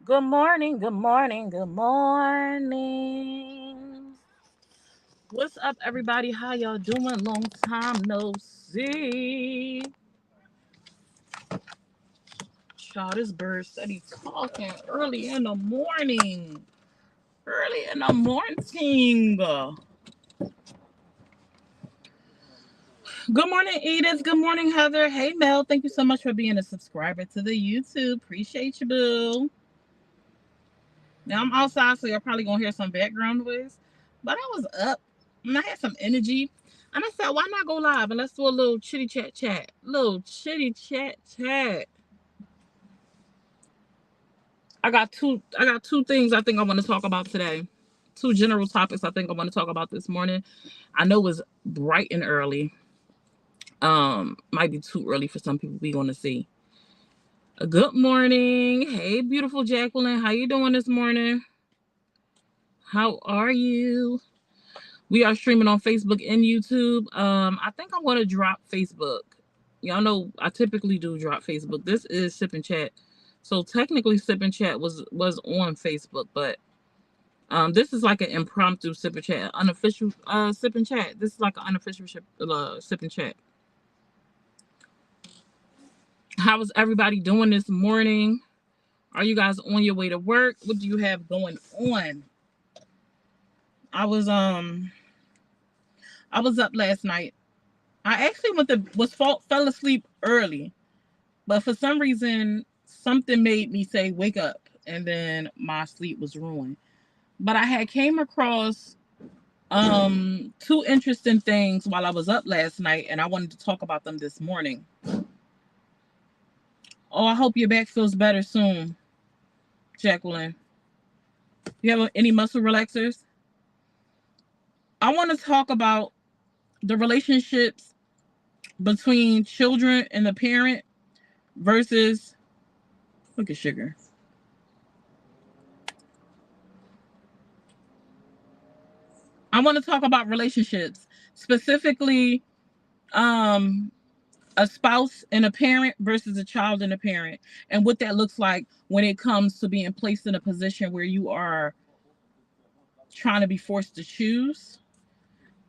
Good morning, good morning, good morning. What's up, everybody? How y'all doing? Long time no see. Child, this bird steady talking early in the morning. Early in the morning. Good morning, Edith. Good morning, Heather. Hey, Mel. Thank you so much for being a subscriber to the YouTube. Appreciate you, boo. Now I'm outside, so you're probably gonna hear some background noise. But I was up and I had some energy. And I said, why not go live and let's do a little chitty chat chat. Little chitty chat chat. I got two things I think I want to talk about today. Two general topics I think I want to talk about this morning. I know it's bright and early. Might be too early for some people we gonna see. Good morning. Hey, beautiful Jacqueline. How you doing this morning? How are you? We are streaming on Facebook and YouTube. I think I'm gonna drop Facebook. Y'all know I typically do drop Facebook. This is Sip and Chat. So technically Sip and Chat was on Facebook, but this is like an impromptu Sip and Chat, unofficial Sip and Chat. This is like an unofficial Sip and Chat. How is everybody doing this morning? Are you guys on your way to work? What do you have going on? I was um I was up last night. I actually fell asleep early, but for some reason something made me say wake up, and then my sleep was ruined. But I had came across two interesting things while I was up last night, and I wanted to talk about them this morning. Oh, I hope your back feels better soon, Jacqueline. You have any muscle relaxers? I want to talk about the relationships between children and the parent versus, look at sugar. I want to talk about relationships, specifically um a spouse and a parent versus a child and a parent, and what that looks like when it comes to being placed in a position where you are trying to be forced to choose.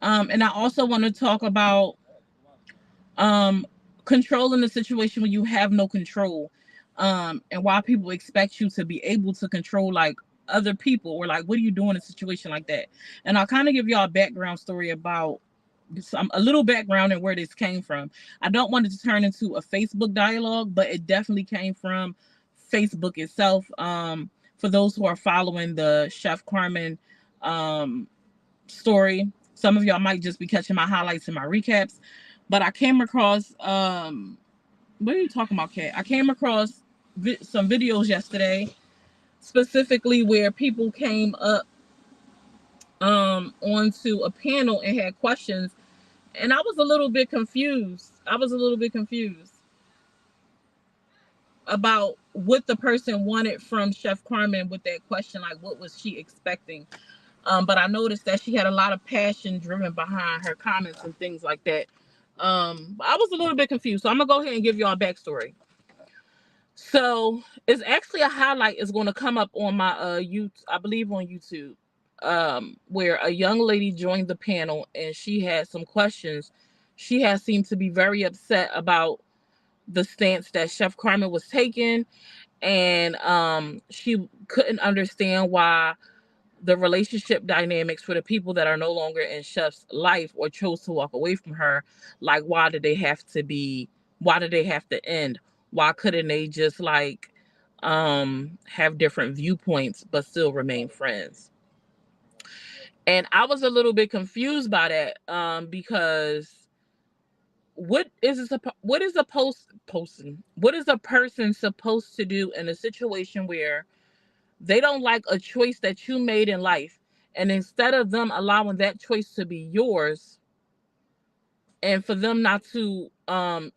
And I also want to talk about um controlling the situation when you have no control, and why people expect you to be able to control like other people, or like what do you do in a situation like that. And I'll kind of give y'all a background story about a little background and where this came from. I don't want it to turn into a Facebook dialogue, but it definitely came from Facebook itself. For those who are following the Chef Carmen um, story, some of y'all might just be catching my highlights and my recaps. But I came across what are you talking about, Kat? I came across some videos yesterday, specifically where people came up onto a panel and had questions, and I was a little bit confused. I was a little bit confused about what the person wanted from Chef Carmen with that question. Like, what was she expecting? But I noticed that she had a lot of passion driven behind her comments and things like that. I was a little bit confused. So I'm gonna go ahead and give y'all a backstory. So it's actually a highlight is going to come up on my YouTube, I believe on YouTube, where a young lady joined the panel and she had some questions. She has seemed to be very upset about the stance that Chef Carmen was taking, and she couldn't understand why the relationship dynamics for the people that are no longer in Chef's life or chose to walk away from her, like why did they have to end? Why couldn't they just like have different viewpoints but still remain friends? And I was a little bit confused by that, because what is a posting what is a person supposed to do in a situation where they don't like a choice that you made in life, and instead of them allowing that choice to be yours, and for them not to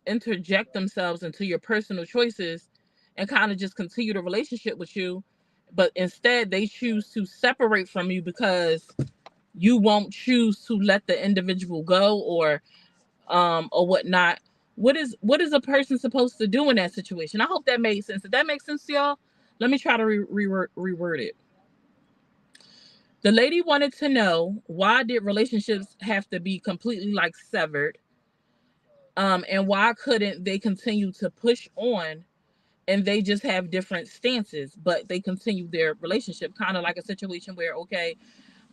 interject themselves into your personal choices and kind of just continue the relationship with you, but instead they choose to separate from you because you won't choose to let the individual go, or whatnot. What is a person supposed to do in that situation? I hope that made sense. Did that make sense to y'all? Let me try to reword it. The lady wanted to know, why did relationships have to be completely like severed, and why couldn't they continue to push on, and they just have different stances, but they continue their relationship, kind of like a situation where, okay,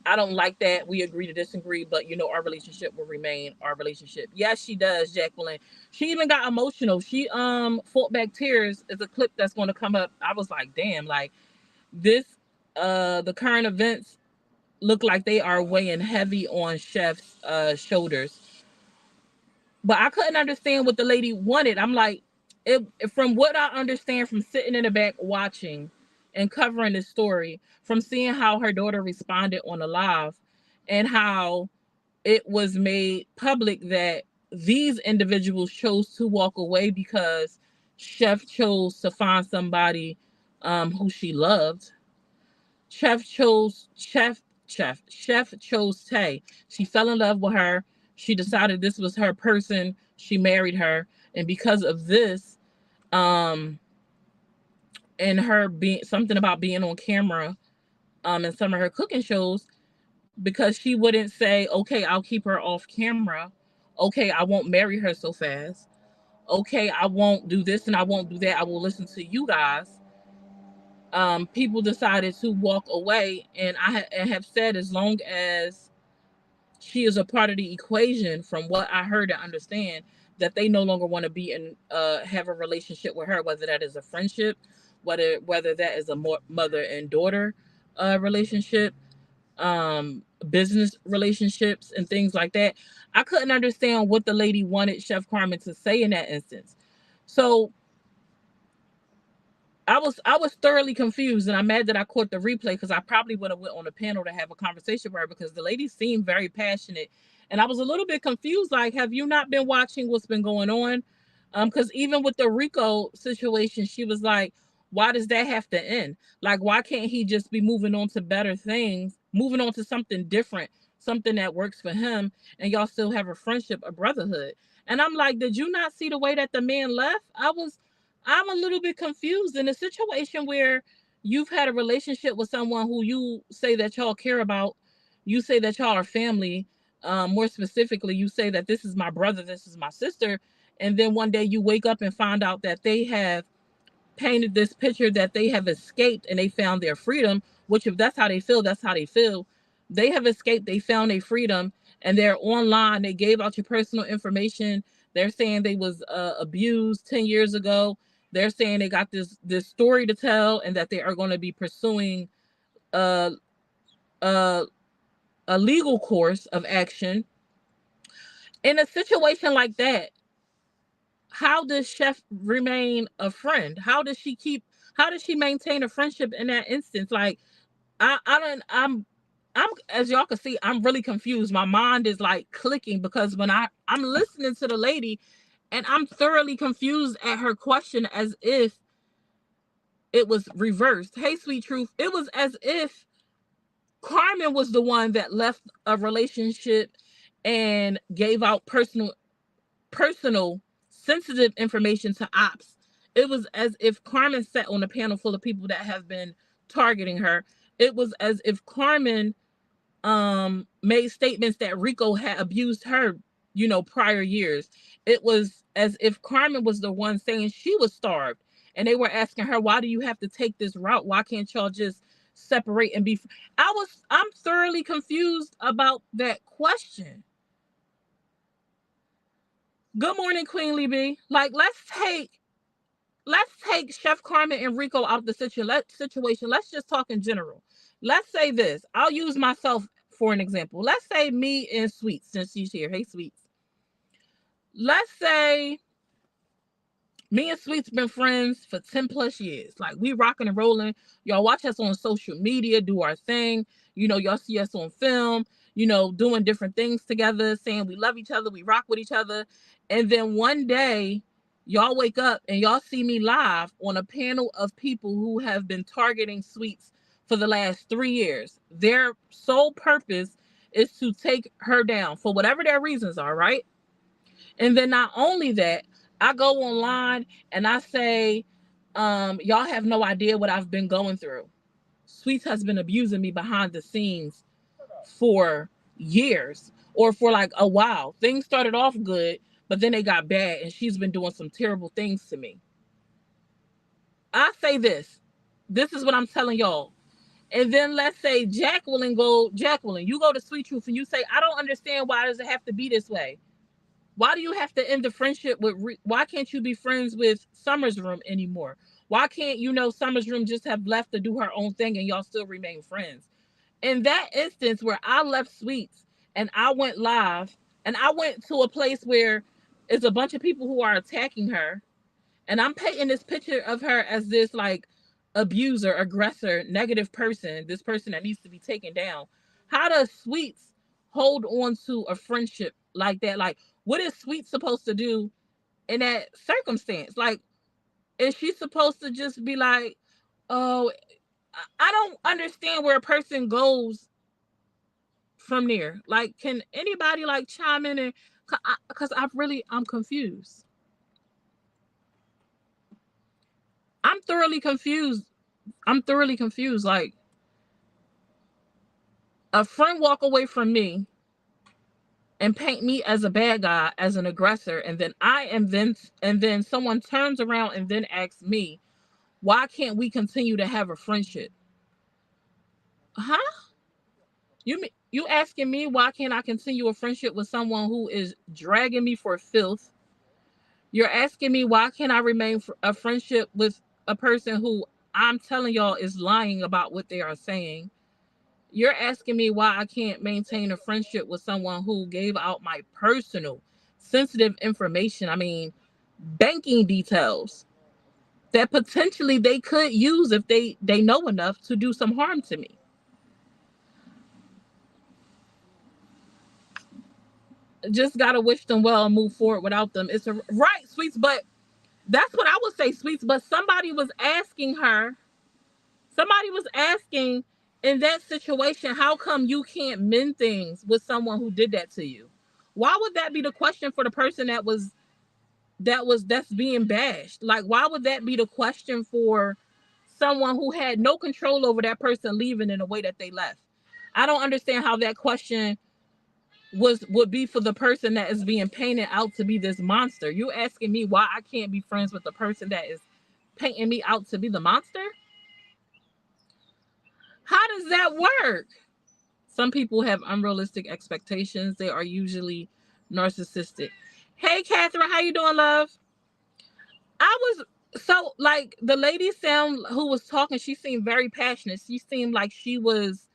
I don't like that, we agree to disagree, but our relationship will remain our relationship. Yes, she does, Jacqueline. She even got emotional. She fought back tears. Is a clip that's going to come up. I was like, damn, like this, the current events look like they are weighing heavy on Chef's shoulders. But I couldn't understand what the lady wanted. I'm like, from what I understand from sitting in the back watching and covering this story, from seeing how her daughter responded on the live, and how it was made public that these individuals chose to walk away because Chef chose to find somebody who she loved. Chef chose Tay. She fell in love with her. She decided this was her person. She married her, and because of this, um, and her being something about being on camera, in some of her cooking shows, because she wouldn't say, okay, I'll keep her off camera. Okay, I won't marry her so fast. Okay, I won't do this and I won't do that. I will listen to you guys. People decided to walk away, and have said, as long as she is a part of the equation, from what I heard and understand, that they no longer want to be in have a relationship with her, whether that is a friendship, whether that is a mother and daughter relationship, business relationships, and things like that. I couldn't understand what the lady wanted Chef Carmen to say in that instance. So I was thoroughly confused, and I'm mad that I caught the replay, because I probably would have went on a panel to have a conversation with her, because the lady seemed very passionate, and I was a little bit confused. Like, have you not been watching what's been going on? Because even with the Rico situation, she was like, why does that have to end? Like, why can't he just be moving on to better things, moving on to something different, something that works for him, and y'all still have a friendship, a brotherhood? And I'm like, did you not see the way that the man left? I'm a little bit confused in a situation where you've had a relationship with someone who you say that y'all care about. You say that y'all are family. More specifically, you say that this is my brother, this is my sister. And then one day you wake up and find out that they have painted this picture that they have escaped and they found their freedom, which, if that's how they feel, that's how they feel. They have escaped, they found their freedom, and they're online. They gave out your personal information. They're saying they was abused 10 years ago. They're saying they got this story to tell, and that they are going to be pursuing a, a, a legal course of action. In a situation like that, how does Chef remain a friend? How does she maintain a friendship in that instance? Like, I don't I'm as y'all can see, I'm really confused. My mind is like clicking, because when I'm listening to the lady, and I'm thoroughly confused at her question, as if it was reversed. Hey, sweet truth. It was as if Carmen was the one that left a relationship and gave out personal sensitive information to ops. It was as if Carmen sat on a panel full of people that have been targeting her. It was as if Carmen made statements that Rico had abused her, prior years. It was as if Carmen was the one saying she was starved, and they were asking her, why do you have to take this route? Why can't y'all just separate and be I'm thoroughly confused about that question. Good morning, Queen B. Like, let's take Chef Carmen and Rico out of the situation. Let's just talk in general. Let's say this. I'll use myself for an example. Let's say me and Sweets, since she's here. Hey, Sweets. Let's say me and Sweets been friends for 10 plus years. Like, we rocking and rolling. Y'all watch us on social media, do our thing. Y'all see us on film, doing different things together, saying we love each other, we rock with each other. And then one day, y'all wake up and y'all see me live on a panel of people who have been targeting Sweets for the last 3 years. Their sole purpose is to take her down for whatever their reasons are, right? And then not only that, I go online and I say, Y'all have no idea what I've been going through. Sweets has been abusing me behind the scenes for years or for like a while. Things started off good, but then they got bad, and she's been doing some terrible things to me. I say this. This is what I'm telling y'all. And then let's say Jacqueline, you go to Sweet Truth and you say, I don't understand, why does it have to be this way? Why do you have to end the friendship with, why can't you be friends with Summer's Room anymore? Why can't, Summer's Room just have left to do her own thing and y'all still remain friends? In that instance where I left Sweets and I went live and I went to a place where it's a bunch of people who are attacking her, and I'm painting this picture of her as this like abuser, aggressor, negative person, this person that needs to be taken down. How does Sweets hold on to a friendship like that? Like, what is Sweets supposed to do in that circumstance? Like, is she supposed to just be like, oh, I don't understand where a person goes from there. Like, can anybody like chime in and, because I'm confused. I'm thoroughly confused. I'm thoroughly confused. Like, a friend walk away from me and paint me as a bad guy, as an aggressor, and then someone turns around and then asks me, why can't we continue to have a friendship? Huh? You asking me why can't I continue a friendship with someone who is dragging me for filth? You're asking me why can't I remain a friendship with a person who I'm telling y'all is lying about what they are saying? You're asking me why I can't maintain a friendship with someone who gave out my personal, sensitive information. I mean, banking details that potentially they could use if they know enough to do some harm to me. Just gotta wish them well and move forward without them. It's a right, Sweets, but that's what I would say, Sweets. But somebody was asking in that situation, how come you can't mend things with someone who did that to you? Why would that be the question for the person that's being bashed? Like, why would that be the question for someone who had no control over that person leaving in the way that they left? I don't understand how that question would be for the person that is being painted out to be this monster. You asking me why I can't be friends with the person that is painting me out to be the monster? How does that work? Some people have unrealistic expectations. They are usually narcissistic. Hey, Catherine, how you doing, love? I was so like the lady sound who was talking. She seemed very passionate. She seemed like she was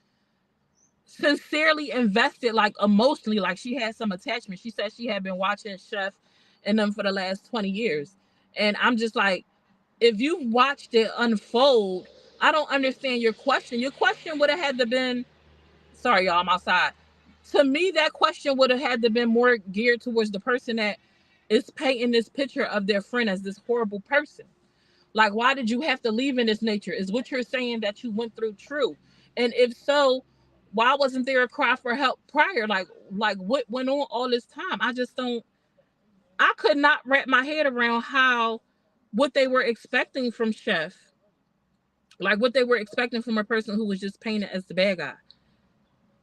sincerely invested, like emotionally, like she had some attachment. She said she had been watching Chef and them for the last 20 years, and I'm just like, if you've watched it unfold, I don't understand your question. Your question would have had to been, sorry y'all, I'm outside. To me, that question would have had to been more geared towards the person that is painting this picture of their friend as this horrible person. Like, why did you have to leave in this nature? Is what you're saying that you went through true? And if so, why wasn't there a cry for help prior? Like what went on all this time? I just don't. I could not wrap my head around how what they were expecting from Chef, like what they were expecting from a person who was just painted as the bad guy.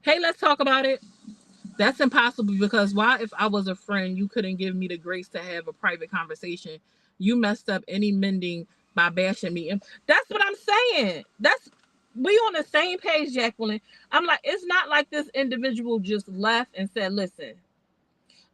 Hey, let's talk about it. That's impossible, because why, if I was a friend, you couldn't give me the grace to have a private conversation? You messed up any mending by bashing me. And that's what I'm saying. That's we on the same page, Jacqueline. I'm like, it's not like this individual just left and said, listen,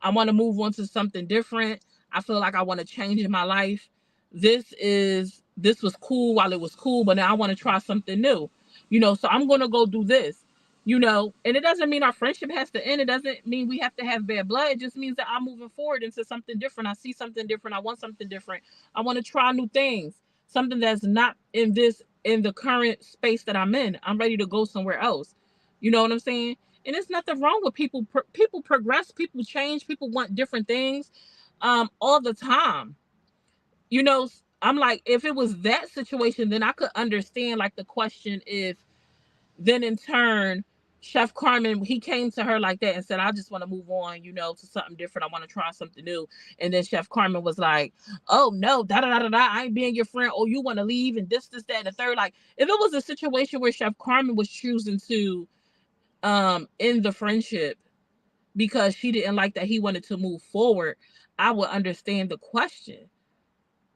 I want to move on to something different. I feel like I want to change in my life. This was cool while it was cool, but now I want to try something new. So I'm gonna go do this. And it doesn't mean our friendship has to end. It doesn't mean we have to have bad blood. It just means that I'm moving forward into something different. I see something different. I want something different. I want to try new things. Something that's not in the current space that I'm in. I'm ready to go somewhere else. You know what I'm saying? And there's nothing wrong with people. People progress, people change, people want different things all the time. you know I'm like, if it was that situation, then I could understand like the question, if then in turn Chef Carmen, he came to her like that and said, I just want to move on, to something different. I want to try something new. And then Chef Carmen was like, oh no, da da da da da, I ain't being your friend. Oh, you want to leave and this, that, and the third. Like, if it was a situation where Chef Carmen was choosing to end the friendship because she didn't like that he wanted to move forward, I would understand the question.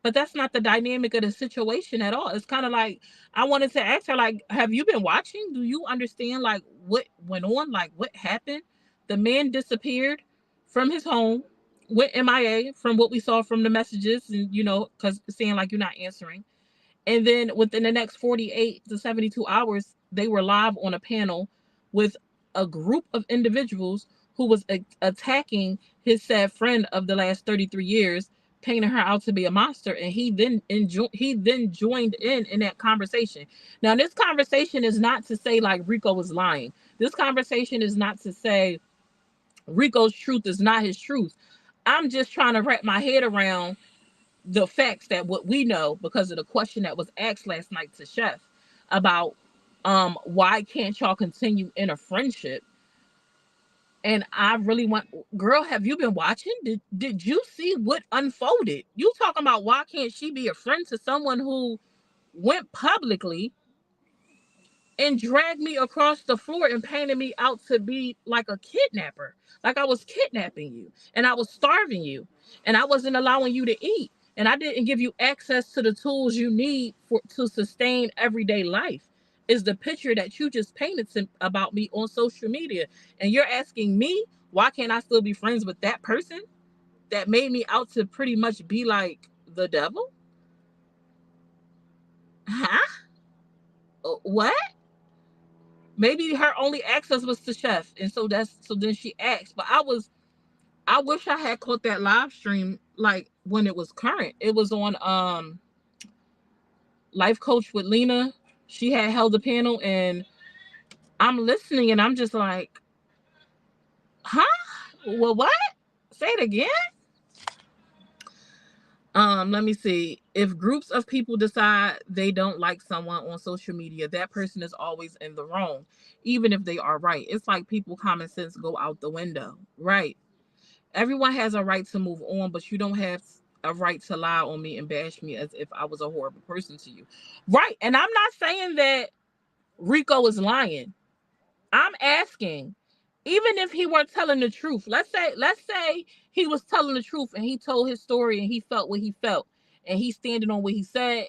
But that's not the dynamic of the situation at all. It's kind of like, I wanted to ask her, like, have you been watching? Do you understand, like, what went on? Like, what happened? The man disappeared from his home, went MIA from what we saw from the messages, and, because saying, like, you're not answering. And then within the next 48 to 72 hours, they were live on a panel with a group of individuals who was attacking his sad friend of the last 33 years, painting her out to be a monster. And he then joined in that conversation. Now, this conversation is not to say like Rico was lying. This conversation is not to say Rico's truth is not his truth. I'm just trying to wrap my head around the facts that what we know because of the question that was asked last night to Chef about why can't y'all continue in a friendship. And I really want, girl, have you been watching? Did you see what unfolded? You talking about why can't she be a friend to someone who went publicly and dragged me across the floor and painted me out to be like a kidnapper. Like I was kidnapping you and I was starving you and I wasn't allowing you to eat. And I didn't give you access to the tools you need to sustain everyday life. Is the picture that you just painted about me on social media. And you're asking me, why can't I still be friends with that person that made me out to pretty much be like the devil? Huh? What? Maybe her only access was to Chef, and so then she asked. But I wish I had caught that live stream like when it was current. It was on Life Coach with Lena. She had held a panel, and I'm listening, and I'm just like, huh? Well, what? Say it again. Let me see. If groups of people decide they don't like someone on social media, that person is always in the wrong, even if they are right. It's like people common sense go out the window, right? Everyone has a right to move on, but you don't have a right to lie on me and bash me as if I was a horrible person to you. Right. And I'm not saying that Rico is lying. I'm asking, even if he were telling the truth, let's say he was telling the truth and he told his story and he felt what he felt and he's standing on what he said.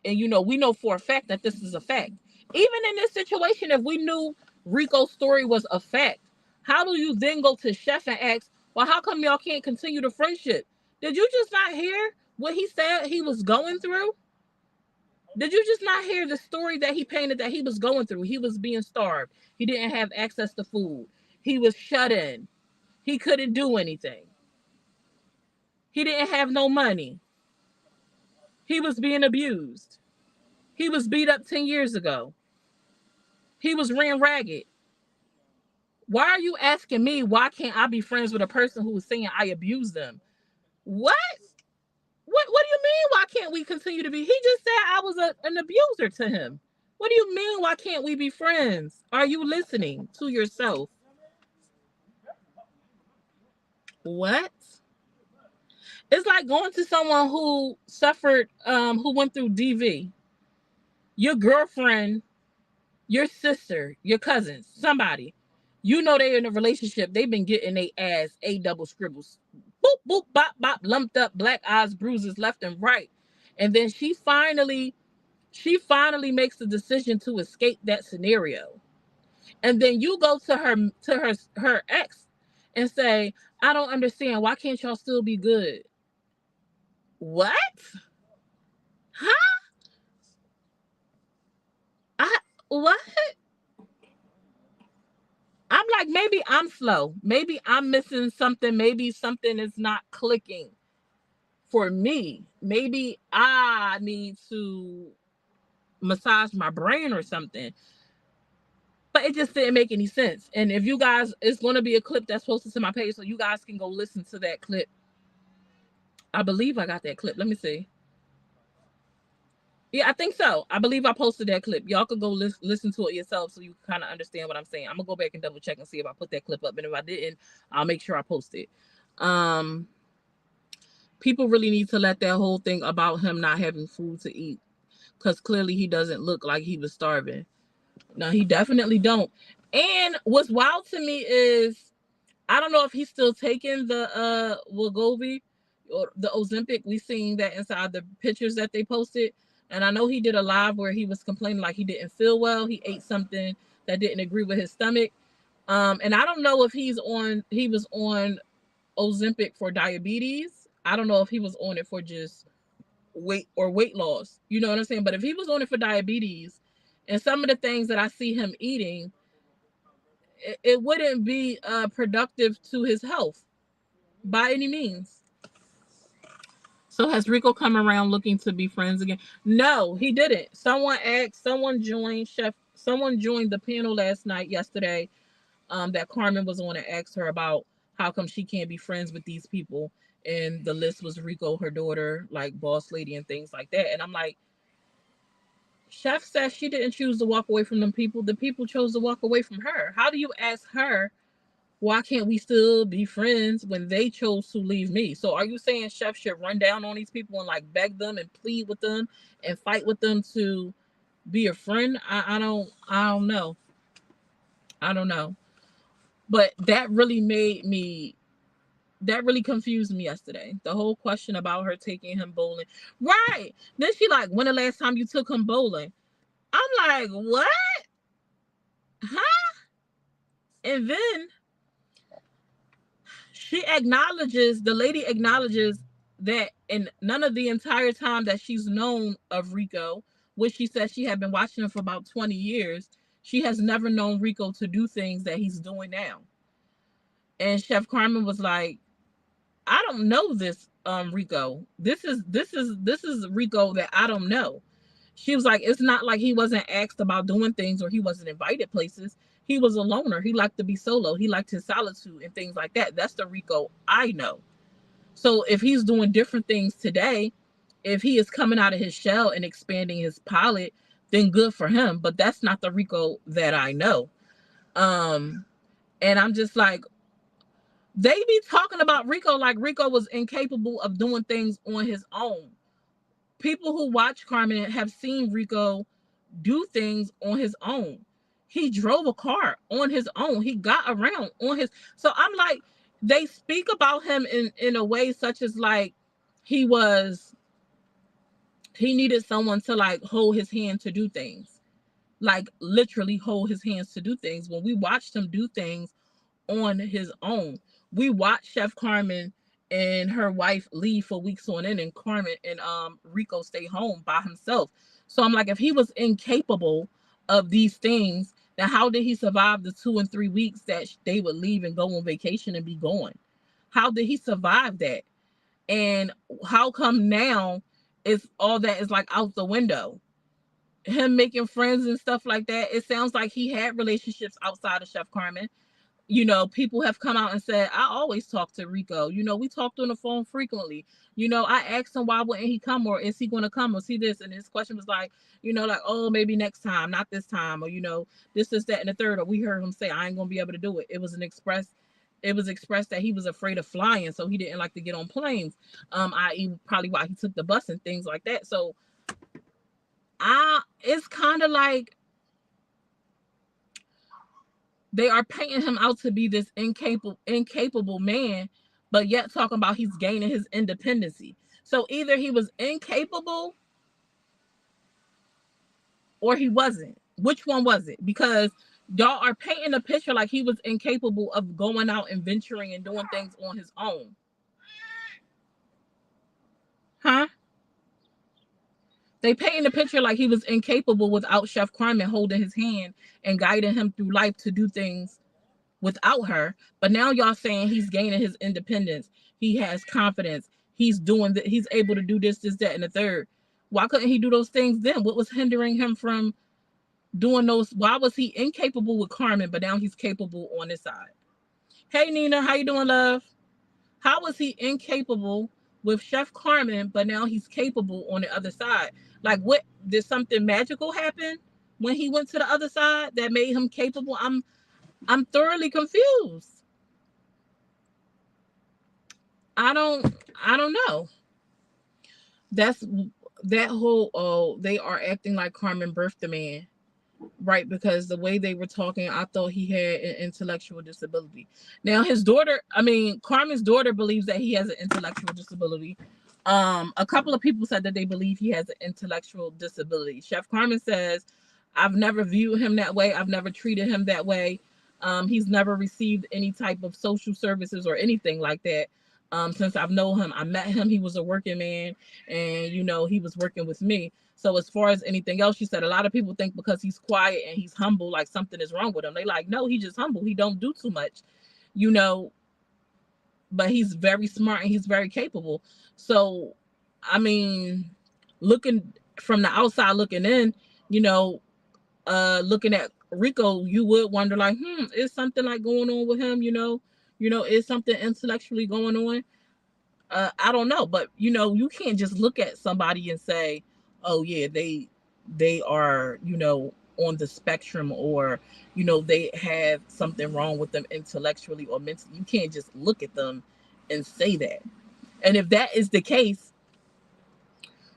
And we know for a fact that this is a fact. Even in this situation, if we knew Rico's story was a fact, how do you then go to Chef and ask, well, how come y'all can't continue the friendship? Did you just not hear what he said he was going through? Did you just not hear the story that he painted that he was going through? He was being starved. He didn't have access to food. He was shut in. He couldn't do anything. He didn't have no money. He was being abused. He was beat up 10 years ago. He was ran ragged. Why are you asking me why can't I be friends with a person who is saying I abuse them? What? What do you mean why can't we continue to be? He just said I was an abuser to him. What do you mean why can't we be friends? Are you listening to yourself? What? It's like going to someone who suffered, who went through DV. Your girlfriend, your sister, your cousins, somebody. They're in a relationship. They've been getting their ass A double scribbles. Boop, boop, bop, bop, lumped up, black eyes, bruises left and right. And then she finally makes the decision to escape that scenario. And then you go to her ex and say, I don't understand. Why can't y'all still be good? What? Huh? What? I'm like, maybe I'm slow. Maybe I'm missing something. Maybe something is not clicking for me. Maybe I need to massage my brain or something. But it just didn't make any sense. And if you guys, it's going to be a clip that's posted to my page, so you guys can go listen to that clip. I believe I got that clip. Let me see. Yeah, I think so. I believe I posted that clip. Y'all could go listen to it yourself so you can kind of understand what I'm saying. I'm gonna go back and double check and see if I put that clip up, and if I didn't, I'll make sure I post it. Um, People really need to let that whole thing about him not having food to eat, because clearly he doesn't look like he was starving. No, he definitely don't. And what's wild to me is I don't know if he's still taking the Wegovy or the Ozempic. We seen that inside the pictures that they posted. And I know he did a live where he was complaining like he didn't feel well. He ate something that didn't agree with his stomach. And I don't know if he was on Ozempic for diabetes. I don't know if he was on it for just weight loss. You know what I'm saying? But if he was on it for diabetes and some of the things that I see him eating, it wouldn't be productive to his health by any means. So has Rico come around looking to be friends again? No, he didn't. Someone joined the panel yesterday, that Carmen was on and asked her about how come she can't be friends with these people. And the list was Rico, her daughter, like boss lady and things like that. And I'm like, Chef says she didn't choose to walk away from them people. The people chose to walk away from her. How do you ask her, why can't we still be friends when they chose to leave me? So are you saying Chef should run down on these people and like beg them and plead with them and fight with them to be a friend? I don't know. I don't know. But that really confused me yesterday. The whole question about her taking him bowling. Right. Then she like, when the last time you took him bowling? I'm like, what? Huh? And then the lady acknowledges that in none of the entire time that she's known of Rico, which she says she had been watching him for about 20 years, she has never known Rico to do things that he's doing now. And Chef Carmen was like, I don't know this Rico. This is Rico that I don't know. She was like, it's not like he wasn't asked about doing things or he wasn't invited places. He was a loner. He liked to be solo. He liked his solitude and things like that. That's the Rico I know. So if he's doing different things today, if he is coming out of his shell and expanding his palette, then good for him. But that's not the Rico that I know. Um, and I'm just like, they be talking about Rico like Rico was incapable of doing things on his own. People who watch Carmen have seen Rico do things on his own. He drove a car on his own. He got around on his. So I'm like, they speak about him in a way such as like he was he needed someone to like hold his hand to do things, like literally hold his hands to do things. When we watched him do things on his own, we watched Chef Carmen and her wife leave for weeks on end, and Carmen and Rico stay home by himself. So I'm like, if he was incapable of these things, then how did he survive the 2 and 3 weeks that they would leave and go on vacation and be gone? How did he survive that? And how come now it's all that is like out the window? Him making friends and stuff like that. It sounds like he had relationships outside of Chef Carmen. People have come out and said, I always talk to Rico. We talked on the phone frequently. I asked him, why wouldn't he come, or is he going to come, or see this? And his question was like, like, oh, maybe next time, not this time, or, this, that, and the third. Or we heard him say, I ain't going to be able to do it. It was expressed that he was afraid of flying, so he didn't like to get on planes. I.e., probably why he took the bus and things like that. So it's kind of like they are painting him out to be this incapable man, but yet talking about he's gaining his independency. So either he was incapable or he wasn't. Which one was it? Because y'all are painting a picture like he was incapable of going out and venturing and doing things on his own. Huh? They painting a picture like he was incapable without Chef Carmen holding his hand and guiding him through life to do things without her. But now y'all saying he's gaining his independence. He has confidence. He's doing that. He's able to do this, that, and the third. Why couldn't he do those things then? What was hindering him from doing those? Why was he incapable with Carmen, but now he's capable on this side? Hey, Nina, how you doing, love? How was he incapable with Chef Carmen, but now he's capable on the other side? Like, what did something magical happen when he went to the other side that made him capable? I'm thoroughly confused. I don't know. That's that whole, oh, they are acting like Carmen birthed the man. Right, because the way they were talking, I thought he had an intellectual disability. Now his daughter, I mean, Carmen's daughter believes that he has an intellectual disability. A couple of people said that they believe he has an intellectual disability. Chef Carmen says, I've never viewed him that way. I've never treated him that way. He's never received any type of social services or anything like that. Since I've known him, I met him. He was a working man, and he was working with me. So as far as anything else, she said a lot of people think because he's quiet and he's humble, like something is wrong with him. They like, no, he's just humble. He don't do too much, you know, but he's very smart and he's very capable. So, I mean, looking from the outside looking in, you know, looking at Rico, you would wonder like, is something like going on with him, is something intellectually going on? I don't know, but you can't just look at somebody and say, oh yeah, they are, on the spectrum, or they have something wrong with them intellectually or mentally. You can't just look at them and say that. And if that is the case,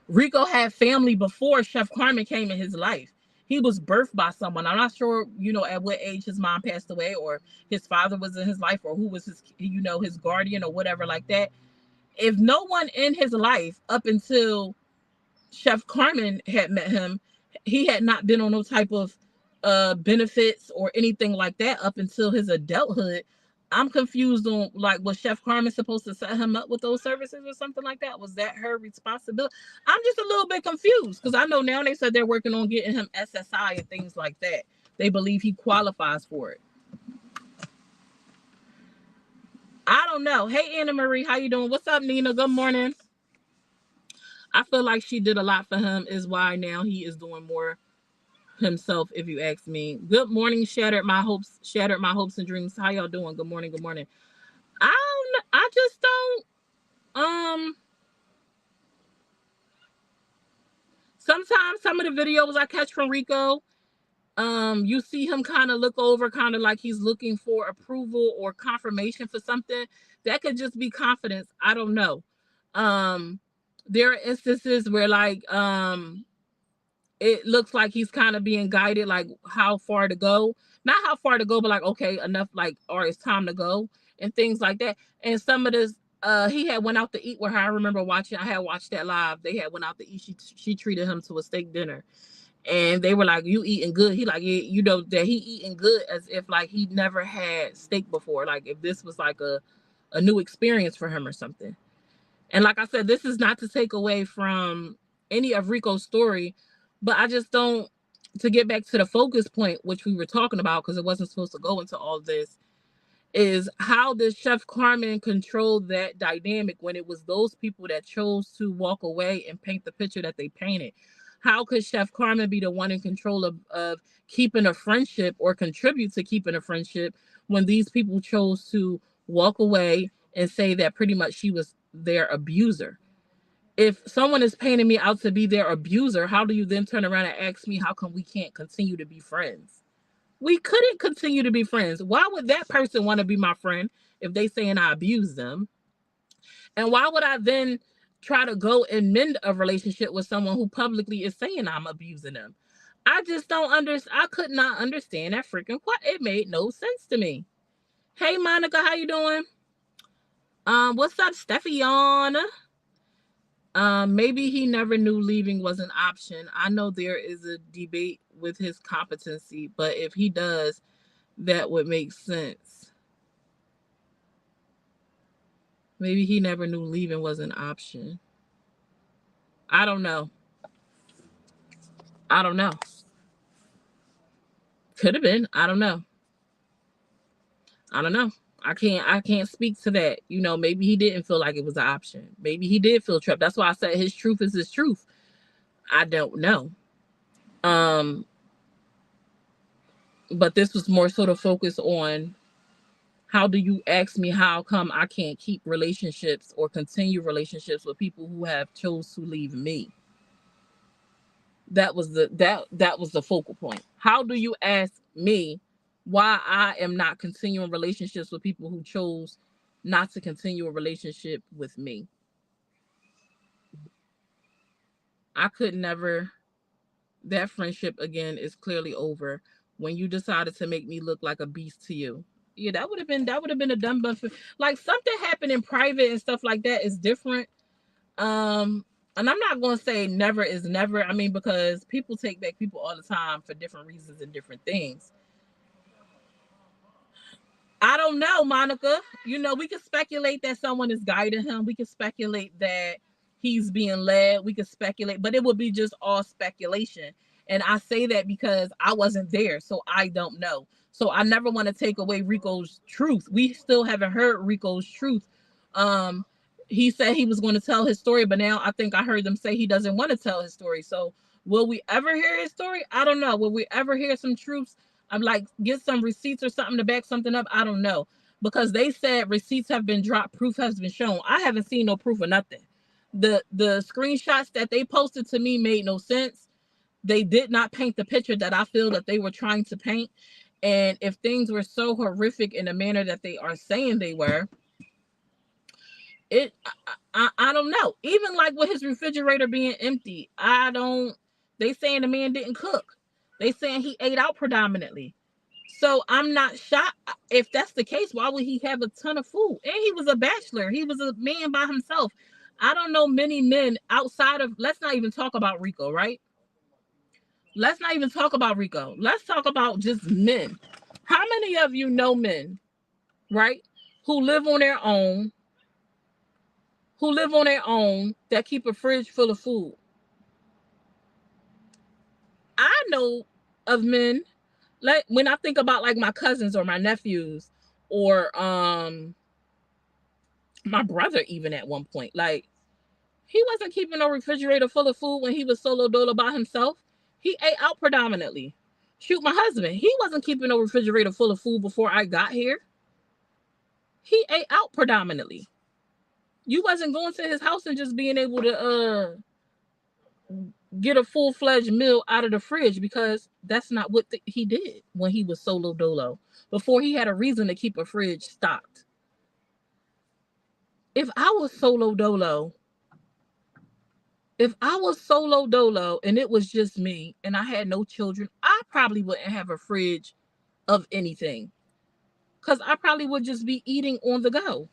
Rico had family before Chef Carmen came in his life. He was birthed by someone. I'm not sure, at what age his mom passed away, or his father was in his life, or who was his guardian or whatever like that. If no one in his life up until Chef Carmen had met him, he had not been on no type of benefits or anything like that up until his adulthood. I'm confused on, like, was Chef Carmen supposed to set him up with those services or something like that? Was that her responsibility? I'm just a little bit confused because I know now they said they're working on getting him SSI and things like that. They believe he qualifies for it. I don't know. Hey, Anna Marie, how you doing? What's up, Nina? Good morning. I feel like she did a lot for him, is why now he is doing more himself, if you ask me. Good morning, shattered my hopes and dreams. How y'all doing? Good morning, good morning. I just don't sometimes some of the videos I catch from Rico, you see him kind of look over, kind of like he's looking for approval or confirmation for something. That could just be confidence. I don't know. There are instances where, like, it looks like he's kind of being guided, like how far to go. Not how far to go, but like, okay, enough, like, or it's time to go, and things like that. And some of this, he had went out to eat with her. I remember watching, I had watched that live. They had went out to eat. She treated him to a steak dinner. And they were like, you eating good. He like, yeah, that he eating good, as if like he never had steak before. Like if this was like a new experience for him or something. And like I said, this is not to take away from any of Rico's story, but I just don't, to get back to the focus point, which we were talking about, because it wasn't supposed to go into all this, is how does Chef Carmen control that dynamic when it was those people that chose to walk away and paint the picture that they painted? How could Chef Carmen be the one in control of keeping a friendship or contribute to keeping a friendship when these people chose to walk away and say that pretty much she was their abuser? If someone is painting me out to be their abuser, how do you then turn around and ask me how come we can't continue to be friends? We couldn't continue to be friends. Why would that person want to be my friend if they saying I abuse them? And why would I then try to go and mend a relationship with someone who publicly is saying I'm abusing them? I just don't understand. I could not understand that freaking it made no sense to me. Hey Monica, how you doing? What's up, Steffiana? Maybe he never knew leaving was an option. I know there is a debate with his competency, but if he does, that would make sense. Maybe he never knew leaving was an option. I don't know. I don't know. Could have been. I don't know. I don't know. I can't speak to that. Maybe he didn't feel like it was an option. Maybe he did feel trapped. That's why I said his truth is his truth. I don't know. But this was more sort of focused on, how do you ask me how come I can't keep relationships or continue relationships with people who have chose to leave me? That was the focal point. How do you ask me why I am not continuing relationships with people who chose not to continue a relationship with me? I could never. That friendship again is clearly over when you decided to make me look like a beast to you. Yeah, that would have been a dumb buffer. Like something happened in private and stuff like that is different. Um, and I'm not gonna say never is never. I mean, because people take back people all the time for different reasons and different things. I don't know, Monica. We can speculate that someone is guiding him. We can speculate that he's being led. We could speculate, but it would be just all speculation. And I say that because I wasn't there, so I don't know. So I never want to take away Rico's truth. We still haven't heard Rico's truth. Um, he said he was going to tell his story, but now I think I heard them say he doesn't want to tell his story. So will we ever hear his story? I don't know. Will we ever hear some truths? I'm like, get some receipts or something to back something up. I don't know. Because they said receipts have been dropped, proof has been shown. I haven't seen no proof of nothing. The screenshots that they posted to me made no sense. They did not paint the picture that I feel that they were trying to paint. And if things were so horrific in the manner that they are saying they were, it I don't know. Even like with his refrigerator being empty, I don't. They saying the man didn't cook. They saying he ate out predominantly. So I'm not shocked. If that's the case, why would he have a ton of food? And he was a bachelor. He was a man by himself. I don't know many men outside of, let's not even talk about Rico, right? Let's not even talk about Rico. Let's talk about just men. How many of you know men, right? Who live on their own, that keep a fridge full of food? I know of men, like when I think about like my cousins or my nephews or my brother even at one point. Like he wasn't keeping a refrigerator full of food when he was solo dolo by himself. He ate out predominantly. Shoot, my husband, he wasn't keeping a refrigerator full of food before I got here. He ate out predominantly. You wasn't going to his house and just being able to get a full-fledged meal out of the fridge because that's not what he did when he was solo dolo. Before he had a reason to keep a fridge stocked. If I was solo dolo, and it was just me and I had no children, I probably wouldn't have a fridge of anything because I probably would just be eating on the go.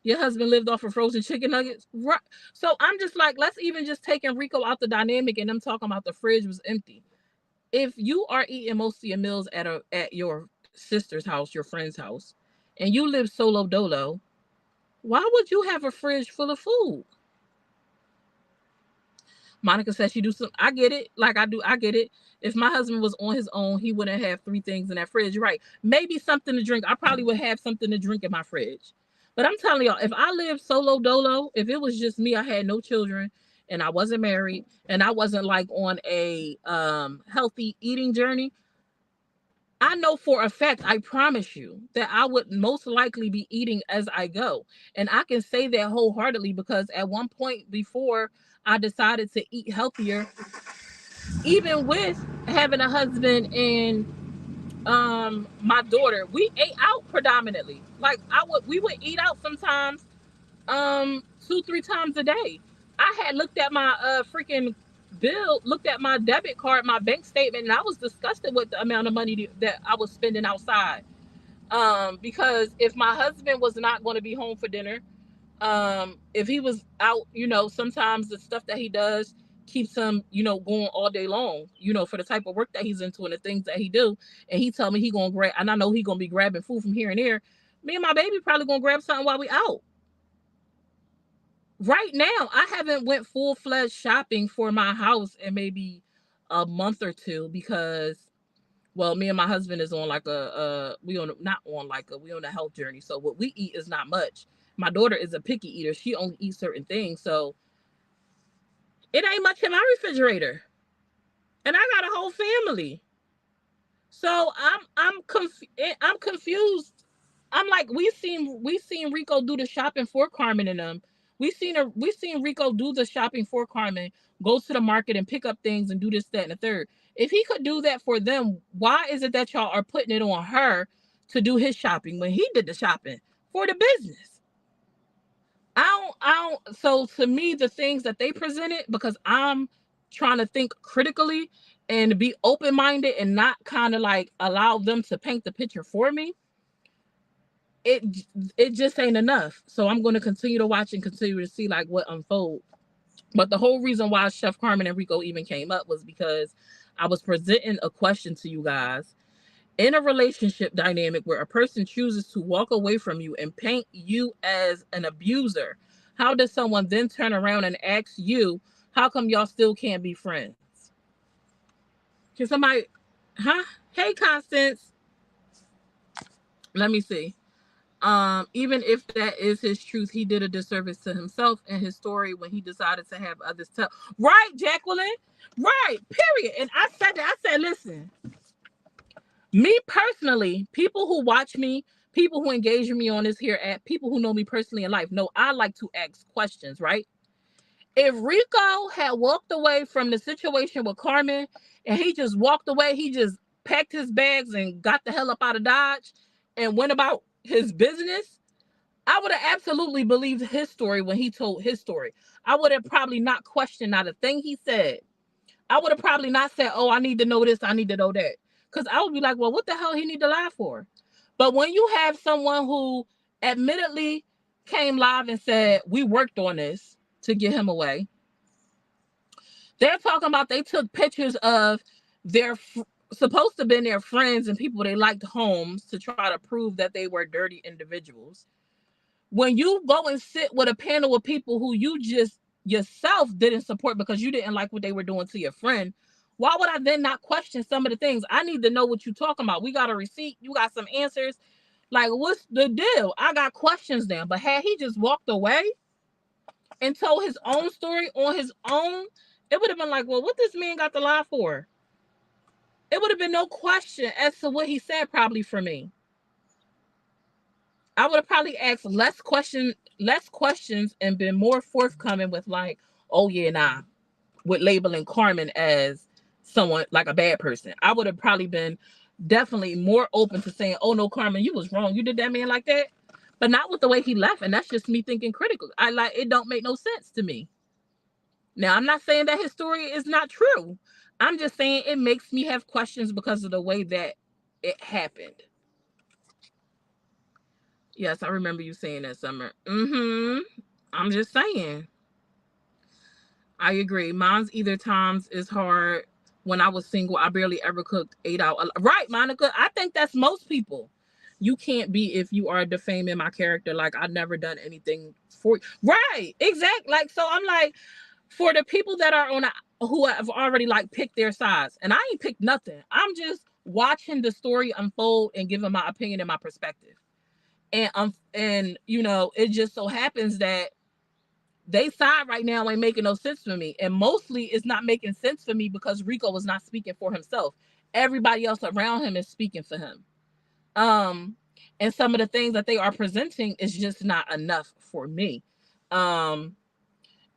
Your husband lived off of frozen chicken nuggets, right? So I'm just like, let's even just take Enrico out the dynamic and them talking about the fridge was empty. If you are eating most of your meals at your sister's house, your friend's house, and you live solo dolo, why would you have a fridge full of food? Monica says she do some. I get it. Like I do. I get it. If my husband was on his own, he wouldn't have three things in that fridge. Right? Maybe something to drink. I probably would have something to drink in my fridge. But I'm telling y'all, if I lived solo dolo, if it was just me, I had no children, and I wasn't married, and I wasn't like on a healthy eating journey, I know for a fact, I promise you, that I would most likely be eating as I go. And I can say that wholeheartedly because at one point before I decided to eat healthier, even with having a husband and my daughter, we ate out predominantly. Like we would eat out sometimes 2-3 times a day. I had looked at my freaking bill, looked at my debit card, my bank statement, and I was disgusted with the amount of money that I was spending outside. Because if my husband was not going to be home for dinner, if he was out, sometimes the stuff that he does keeps him, going all day long, for the type of work that he's into and the things that he do. And he tell me he gonna grab, and I know he gonna be grabbing food from here and there. Me and my baby probably gonna grab something while we out. Right now, I haven't went full-fledged shopping for my house in maybe a month or two because, well, me and my husband is on like we on not on like a we on a health journey. So what we eat is not much. My daughter is a picky eater. She only eats certain things, so it ain't much in my refrigerator. And I got a whole family. So I'm confused. I'm like, we seen Rico do the shopping for Carmen and them We seen Rico do the shopping for Carmen, go to the market and pick up things and do this, that, and the third. If he could do that for them, why is it that y'all are putting it on her to do his shopping when he did the shopping for the business? I don't. So to me, the things that they presented, because I'm trying to think critically and be open minded and not kind of like allow them to paint the picture for me, it it just ain't enough. So I'm going to continue to watch and continue to see like what unfolds. But the whole reason why Chef Carmen and Rico even came up was because I was presenting a question to you guys. In a relationship dynamic where a person chooses to walk away from you and paint you as an abuser, how does someone then turn around and ask you, how come y'all still can't be friends? Can somebody, huh? Hey, Constance. Let me see. Even if that is his truth, he did a disservice to himself and his story when he decided to have others tell. Right, Jacqueline. Right. Period. And I said that. I said, listen, me personally, people who watch me, people who engage with me on this here app, people who know me personally in life, know I like to ask questions, right? If Rico had walked away from the situation with Carmen and he just walked away, he just packed his bags and got the hell up out of Dodge and went about his business, I would have absolutely believed his story when he told his story. I would have probably not questioned not a thing he said. I would have probably not said, oh, I need to know this, I need to know that. Because I would be like, well, what the hell he need to lie for? But when you have someone who admittedly came live and said, we worked on this to get him away, they're talking about they took pictures of their supposed to have been their friends and people they liked homes to try to prove that they were dirty individuals. When you go and sit with a panel of people who you just yourself didn't support because you didn't like what they were doing to your friend, why would I then not question some of the things? I need to know what you're talking about. We got a receipt. You got some answers. Like, what's the deal? I got questions then. But had he just walked away and told his own story on his own, it would have been like, well, what this man got to lie for? It would have been no question as to what he said probably for me. I would have probably asked less questions and been more forthcoming with like, oh yeah, nah, with labeling Carmen as someone like a bad person. I would have probably been definitely more open to saying, oh no, Carmen, you was wrong. You did that man like that. But not with the way he left. And that's just me thinking critically. I like it don't make no sense to me. Now I'm not saying that his story is not true. I'm just saying it makes me have questions because of the way that it happened. Yes, I remember you saying that, Summer. I'm just saying. I agree. Mine's either times is hard. When I was single, I barely ever cooked 8 hours. Right, Monica. I think that's most people. You can't be if you are defaming my character. Like I never done anything for you. Right. Exactly. Like so I'm like, for the people that are on who have already like picked their sides, and I ain't picked nothing. I'm just watching the story unfold and giving my opinion and my perspective. And you know, it just so happens that they side right now ain't making no sense for me. And mostly it's not making sense for me because Rico was not speaking for himself. Everybody else around him is speaking for him. Um, and some of the things that they are presenting is just not enough for me. Um,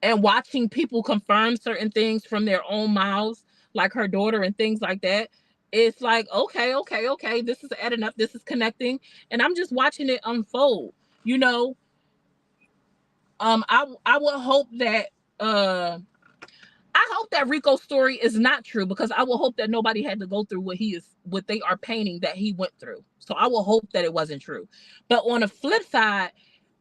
and watching people confirm certain things from their own mouths, like her daughter and things like that, it's like, okay, this is adding up, this is connecting, and I'm just watching it unfold. You know, I would hope that I hope that Rico's story is not true because I will hope that nobody had to go through what they are painting that he went through. So I will hope that it wasn't true. But on the flip side,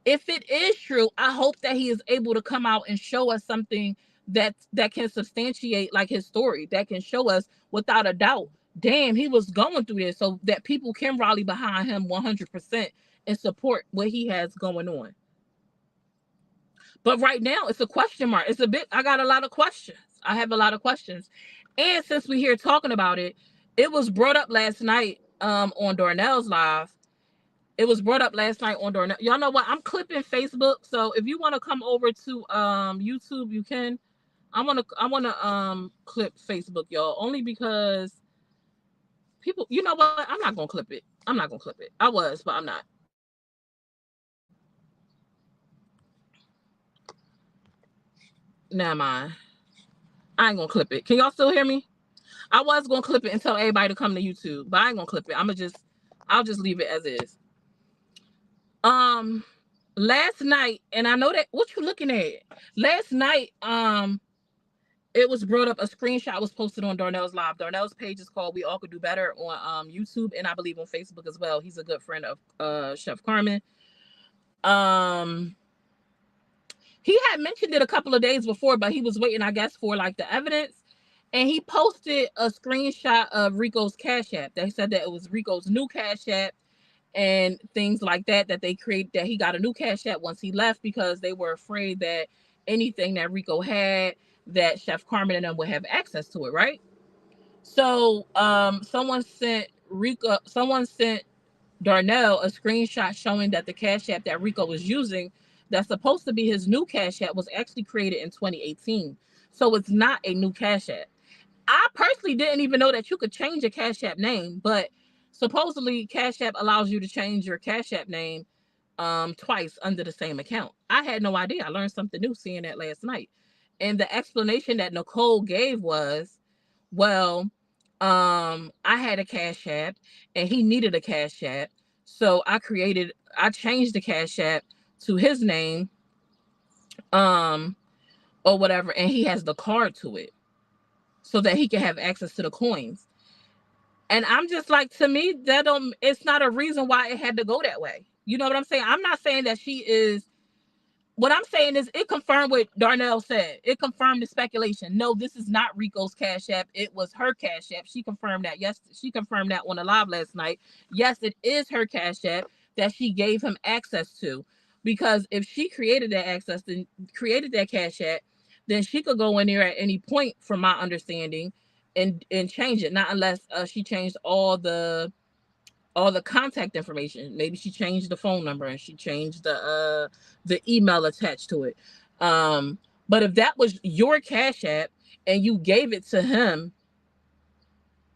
if it is true, I hope that he is able to come out and show us something that can substantiate like his story, that can show us without a doubt, damn, he was going through this, so that people can rally behind him 100% and support what he has going on. But right now, it's a question mark. It's a bit, I got a lot of questions. I have a lot of questions. And since we're here talking about it, it was brought up last night on Darnell's Live. It was brought up last night on Darnell. Y'all know what? I'm clipping Facebook. So if you want to come over to YouTube, you can. I wanna clip Facebook, y'all, only because people, you know what? I'm not gonna clip it. I'm not gonna clip it. I was, but I'm not. Never mind. I ain't gonna clip it. Can y'all still hear me? I was gonna clip it and tell everybody to come to YouTube, but I ain't gonna clip it. I'll just leave it as is. Last night, and I know that what you looking at. Last night, it was brought up. A screenshot was posted on Darnell's live. Darnell's page is called "We All Could Do Better" on YouTube, and I believe on Facebook as well. He's a good friend of Chef Carmen. He had mentioned it a couple of days before, but he was waiting, I guess, for like the evidence. And he posted a screenshot of Rico's Cash App. They said that it was Rico's new Cash App and things like that, that they create, that he got a new Cash App once he left because they were afraid that anything that Rico had, that Chef Carmen and them would have access to it, right? So someone sent Darnell a screenshot showing that the Cash App that Rico was using, that's supposed to be his new Cash App, was actually created in 2018. So it's not a new Cash App. I personally didn't even know that you could change a Cash App name, but supposedly Cash App allows you to change your Cash App name twice under the same account. I had no idea. I learned something new seeing that last night. And the explanation that Nicole gave was, well, I had a Cash App and he needed a Cash App. So I changed the Cash App to his name, or whatever, and he has the card to it so that he can have access to the coins. And I'm just like, to me, it's not a reason why it had to go that way. You know what I'm saying? I'm not saying that she is. What I'm saying is it confirmed what Darnell said. It confirmed the speculation. No, this is not Rico's Cash App. It was her Cash App. She confirmed that. Yes, she confirmed that on the live last night. Yes, it is her Cash App that she gave him access to. Because if she created that access, then created that Cash App, then she could go in there at any point, from my understanding, and change it. Not unless she changed all the contact information. Maybe she changed the phone number and she changed the email attached to it. But if that was your Cash App and you gave it to him,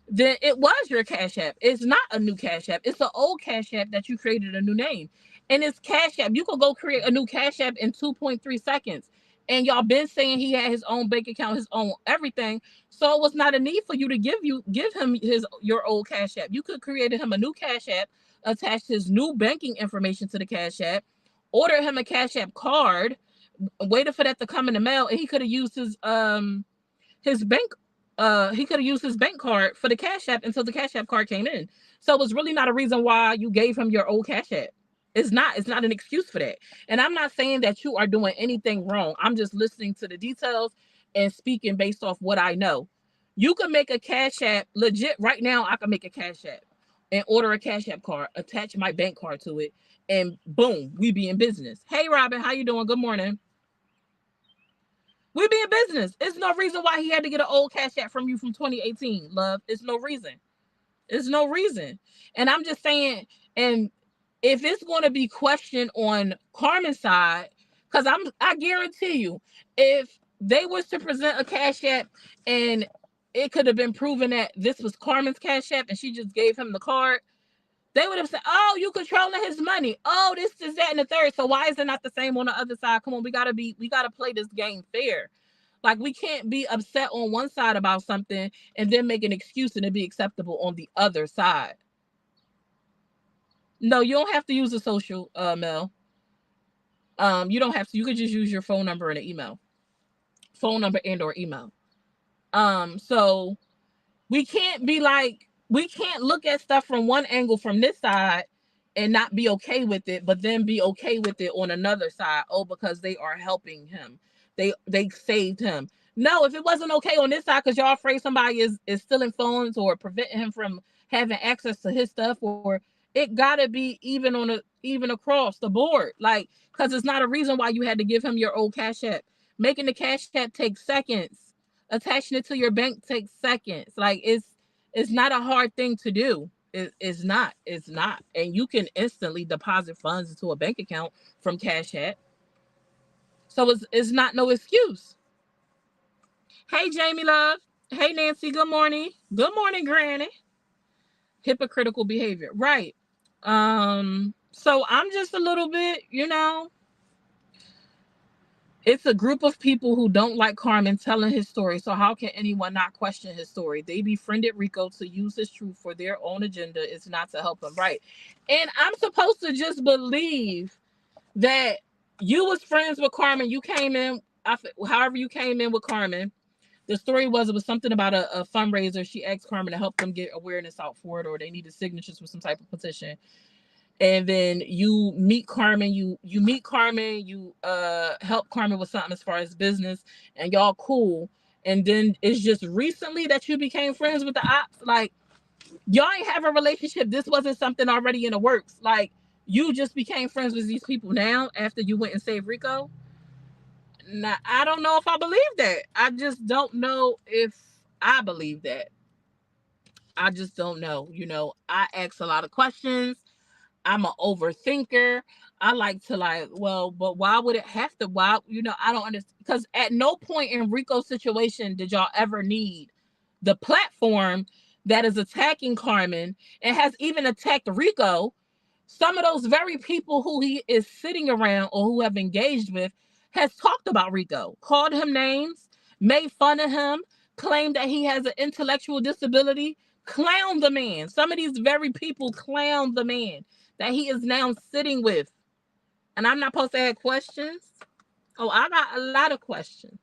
then it was your Cash App. It's not a new Cash App. It's an old Cash App that you created a new name. And it's Cash App. You could go create a new Cash App in 2.3 seconds. And y'all been saying he had his own bank account, his own everything. So it was not a need for you to give him your old Cash App. You could create him a new Cash App, attach his new banking information to the Cash App, order him a Cash App card, waited for that to come in the mail, and he could have used his bank he could have used his bank card for the Cash App until the Cash App card came in. So it was really not a reason why you gave him your old Cash App. It's not an excuse for that. And I'm not saying that you are doing anything wrong. I'm just listening to the details and speaking based off what I know. You can make a Cash App legit right now. I can make a Cash App and order a Cash App card, attach my bank card to it, and boom, we be in business. Hey, Robin, how you doing? Good morning. We be in business. It's no reason why he had to get an old Cash App from you from 2018, love. It's no reason. It's no reason. And I'm just saying, and if it's going to be questioned on Carmen's side, because I guarantee you, if they was to present a Cash App and it could have been proven that this was Carmen's Cash App and she just gave him the card, they would have said, oh, you controlling his money. Oh, this is that and the third. So why is it not the same on the other side? Come on, we gotta play this game fair. Like, we can't be upset on one side about something and then make an excuse and it be acceptable on the other side. No, you don't have to use a social mail. You don't have to. You could just use your phone number and an email. Phone number and or email. So we can't look at stuff from one angle from this side and not be okay with it, but then be okay with it on another side. Oh, because they are helping him. They saved him. No, if it wasn't okay on this side because y'all afraid somebody is stealing phones or preventing him from having access to his stuff, or it gotta be even across the board. Like, because it's not a reason why you had to give him your old Cash App. Making the Cash App takes seconds. Attaching it to your bank takes seconds. Like, it's not a hard thing to do. It's not. And you can instantly deposit funds into a bank account from Cash App. So it's not no excuse. Hey, Jamie love. Hey, Nancy. Good morning. Good morning, Granny. Hypocritical behavior. Right. So I'm just a little bit, It's a group of people who don't like Carmen telling his story. So how can anyone not question his story? They befriended Rico to use his truth for their own agenda. It's not to help him, right? And I'm supposed to just believe that you was friends with Carmen. You came in, however you came in with Carmen. The story was, it was something about a fundraiser. She asked Carmen to help them get awareness out for it, or they needed signatures for some type of petition. And then you meet Carmen, you meet Carmen, you help Carmen with something as far as business, and y'all cool. And then it's just recently that you became friends with the ops. Like, y'all ain't have a relationship. This wasn't something already in the works. Like, you just became friends with these people now after you went and saved Rico. Now, I don't know if I believe that. I just don't know if I believe that. I just don't know. I ask a lot of questions. I'm an overthinker. I like to, like, well, but why would it have to? Why, I don't understand. Because at no point in Rico's situation did y'all ever need the platform that is attacking Carmen and has even attacked Rico. Some of those very people who he is sitting around or who have engaged with has talked about Rico, called him names, made fun of him, claimed that he has an intellectual disability, clown the man. Some of these very people clown the man that he is now sitting with. And I'm not supposed to ask questions? Oh, I got a lot of questions.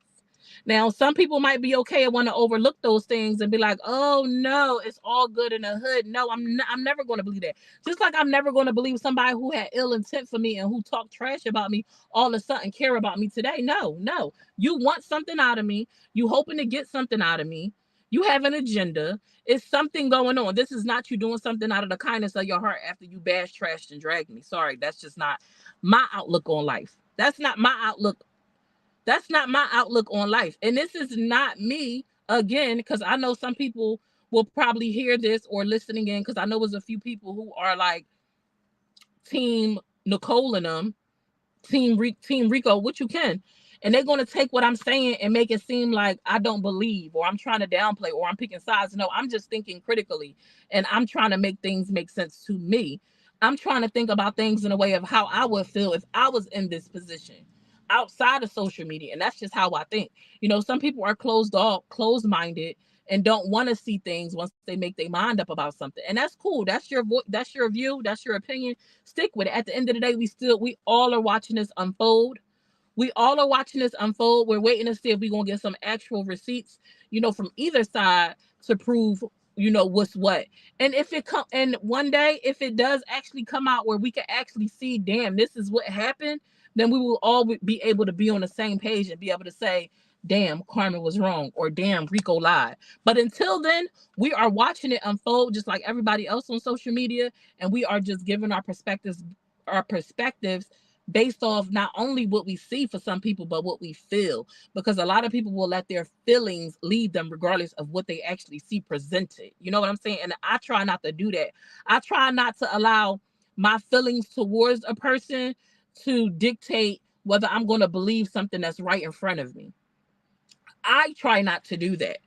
Now, some people might be okay and want to overlook those things and be like, "Oh no, it's all good in the hood." No, I'm never going to believe that. Just like I'm never going to believe somebody who had ill intent for me and who talked trash about me all of a sudden care about me today. No, no. You want something out of me. You hoping to get something out of me. You have an agenda. It's something going on. This is not you doing something out of the kindness of your heart after you bashed, trashed, and dragged me. Sorry, that's just not my outlook on life. That's not my outlook on life. And this is not me, again, because I know some people will probably hear this or listening in, because I know there's a few people who are like Team Nicole and them, Team Rico, which you can. And they're going to take what I'm saying and make it seem like I don't believe, or I'm trying to downplay, or I'm picking sides. No, I'm just thinking critically, and I'm trying to make things make sense to me. I'm trying to think about things in a way of how I would feel if I was in this position outside of social media. And that's just how I think. Some people are closed off, closed minded, and don't want to see things once they make their mind up about something. And that's cool. That's your that's your view, that's your opinion. Stick with it. At the end of the day, we all are watching this unfold. We all are watching this unfold. We're waiting to see if we're gonna get some actual receipts, from either side to prove, what's what. And if it come, and one day, if it does actually come out where we can actually see, damn, this is what happened, then we will all be able to be on the same page and be able to say, damn, Carmen was wrong, or damn, Rico lied. But until then, we are watching it unfold just like everybody else on social media, and we are just giving our perspectives based off not only what we see for some people, but what we feel. Because a lot of people will let their feelings lead them regardless of what they actually see presented. You know what I'm saying? And I try not to do that. I try not to allow my feelings towards a person to dictate whether I'm going to believe something that's right in front of me. I try not to do that.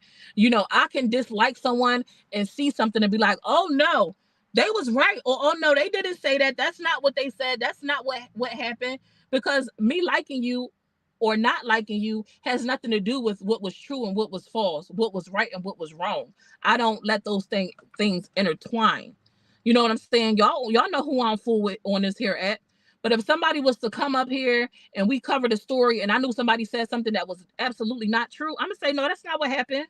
I can dislike someone and see something and be like, "Oh no, they was right," or "Oh no, they didn't say that. That's not what they said. That's not what happened." Because me liking you or not liking you has nothing to do with what was true and what was false, what was right and what was wrong. I don't let those things intertwine. You know what I'm saying? Y'all know who I'm full with on this here app. But if somebody was to come up here and we covered a story and I knew somebody said something that was absolutely not true, I'm gonna say, no, that's not what happened.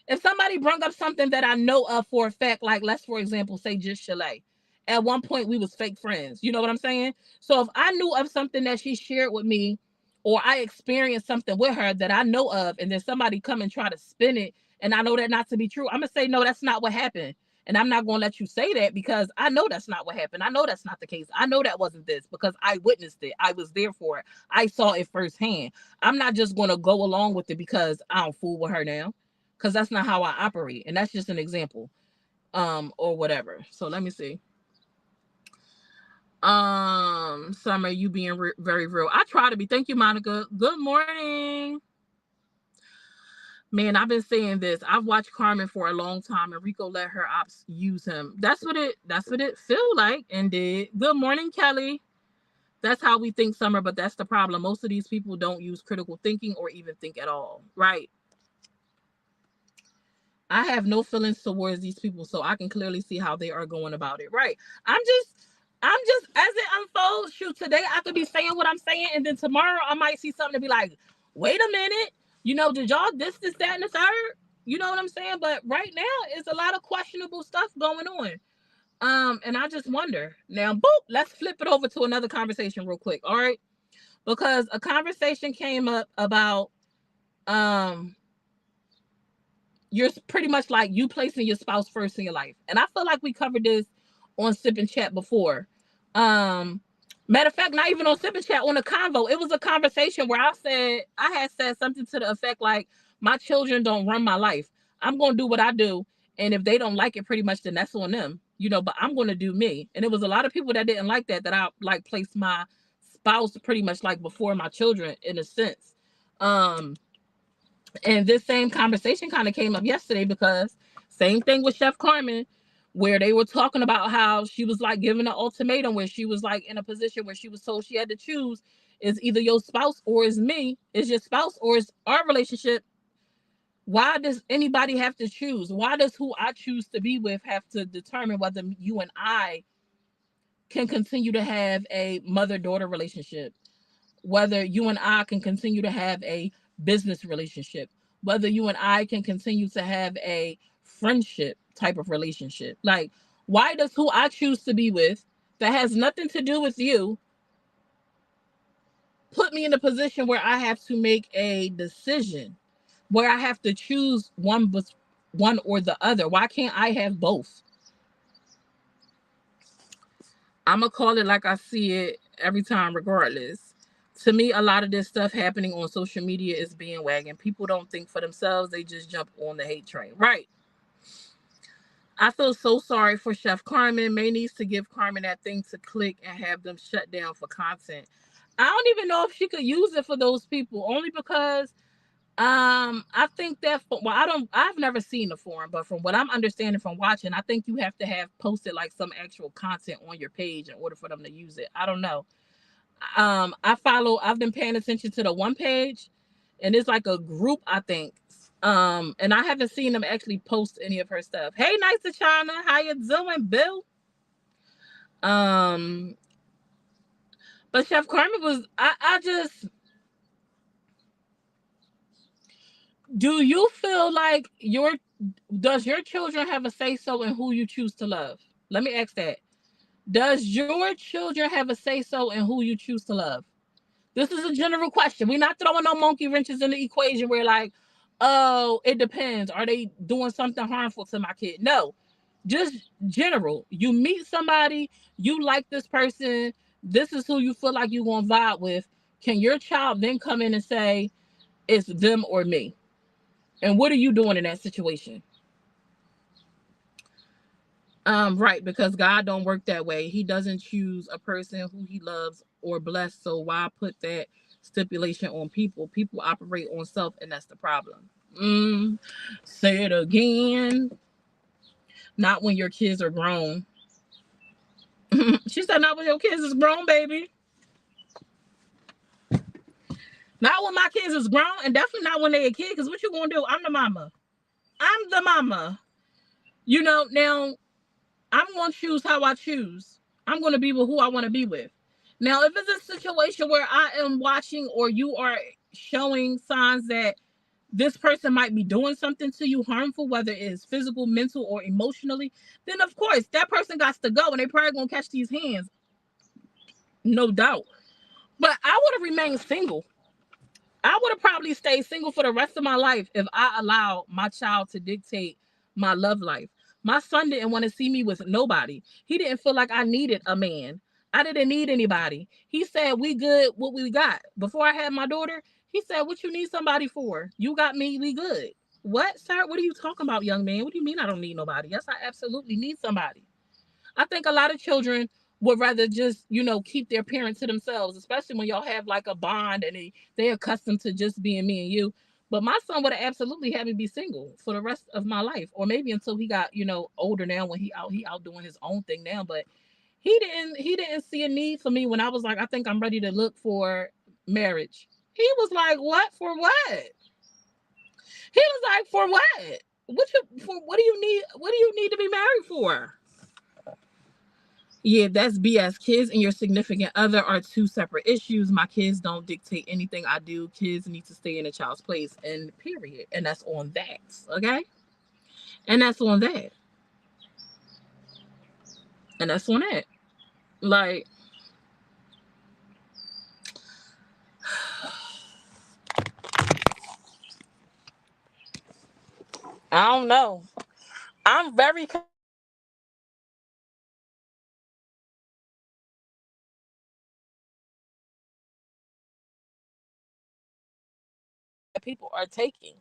If somebody brought up something that I know of for a fact, like, let's for example say just Chalet. At one point we was fake friends. You know what I'm saying? So if I knew of something that she shared with me, or I experienced something with her that I know of, and then somebody come and try to spin it, and I know that not to be true, I'm gonna say, no, that's not what happened. And I'm not gonna let you say that, because I know that's not what happened. I know that's not the case. I know that wasn't this, because I witnessed it. I was there for it. I saw it firsthand. I'm not just gonna go along with it because I don't fool with her now, because that's not how I operate. And that's just an example, or whatever. So let me see. Summer, you being very real. I try to be. Thank you, Monica. Good morning. Man, I've been saying this. I've watched Carmen for a long time, and Rico let her ops use him. That's what it feel like, and did. Good morning, Kelly. That's how we think, Summer, but that's the problem. Most of these people don't use critical thinking or even think at all, right? I have no feelings towards these people, so I can clearly see how they are going about it. Right. I'm just I'm just as it unfolds, shoot, today I could be saying what I'm saying, and then tomorrow I might see something to be like, wait a minute, did y'all this, that, and the third? You know what I'm saying? But right now it's a lot of questionable stuff going on. And I just wonder. Now, boop, let's flip it over to another conversation real quick. All right. Because a conversation came up about um you're pretty much like you placing your spouse first in your life. And I feel like we covered this on Sip and Chat before. Um, Matter of fact, not even on Sip and Chat, on a convo. It was a conversation where I had said something to the effect like, my children don't run my life. I'm gonna do what I do. And if they don't like it, pretty much then that's on them. But I'm gonna do me. And it was a lot of people that didn't like that I like placed my spouse pretty much like before my children in a sense. And this same conversation kind of came up yesterday because same thing with Chef Carmen, where they were talking about how she was like given an ultimatum where she was like in a position where she was told she had to choose is either your spouse or is me, is your spouse or is our relationship. Why does anybody have to choose? Why does who I choose to be with have to determine whether you and I can continue to have a mother-daughter relationship? Whether you and I can continue to have a business relationship, whether you and I can continue to have a friendship type of relationship. Like, why does who I choose to be with that has nothing to do with you put me in a position where I have to make a decision, where I have to choose one or the other? Why can't I have both? I'm gonna call it like I see it every time, regardless. To me, a lot of this stuff happening on social media is bandwagon. People don't think for themselves; they just jump on the hate train. Right. I feel so sorry for Chef Carmen. May needs to give Carmen that thing to click and have them shut down for content. I don't even know if she could use it for those people, only because I think that I've never seen the forum, but from what I'm understanding from watching, I think you have to have posted like some actual content on your page in order for them to use it. I don't know. I've been paying attention to the one page, and it's like a group, I think. And I haven't seen them actually post any of her stuff. Hey, nice to China. How you doing, Bill? Um, but Chef Carmen was I just do you feel like does your children have a say so in who you choose to love? Let me ask that. Does your children have a say so in who you choose to love? This is a general question. We're not throwing no monkey wrenches in the equation where like, oh, it depends. Are they doing something harmful to my kid? No. Just general. You meet somebody, you like this person, this is who you feel like you're gonna vibe with. Can your child then come in and say, it's them or me? And what are you doing in that situation? Right, because God don't work that way. He doesn't choose a person who he loves or bless. So why put that stipulation on people? People operate on self, and that's the problem. Say it again. Not when your kids are grown. She said, not when your kids is grown, baby. Not when my kids is grown, and definitely not when they a kid. Because what you gonna do? I'm the mama. I'm the mama. Now I'm going to choose how I choose. I'm going to be with who I want to be with. Now, if it's a situation where I am watching or you are showing signs that this person might be doing something to you harmful, whether it's physical, mental, or emotionally, then of course that person got to go and they probably going to catch these hands. No doubt. But I would have remained single. I would have probably stayed single for the rest of my life if I allowed my child to dictate my love life. My son didn't want to see me with nobody. He didn't feel like I needed a man. I didn't need anybody. He said, we good, what we got. Before I had my daughter, he said, what you need somebody for? You got me, we good. What, sir? What are you talking about, young man? What do you mean I don't need nobody? Yes, I absolutely need somebody. I think a lot of children would rather just, keep their parents to themselves, especially when y'all have like a bond and they're accustomed to just being me and you. But my son would have absolutely had me be single for the rest of my life, or maybe until he got, older now when he out doing his own thing now. But He didn't see a need for me when I was like, I think I'm ready to look for marriage. He was like, what for what? He was like, for what? What do you need? What do you need to be married for? Yeah, that's BS. Kids and your significant other are two separate issues. My kids don't dictate anything I do. Kids need to stay in a child's place, and period. And that's on that. Okay? And that's on that. And that's on it. Like, I don't know. I'm very people are taking.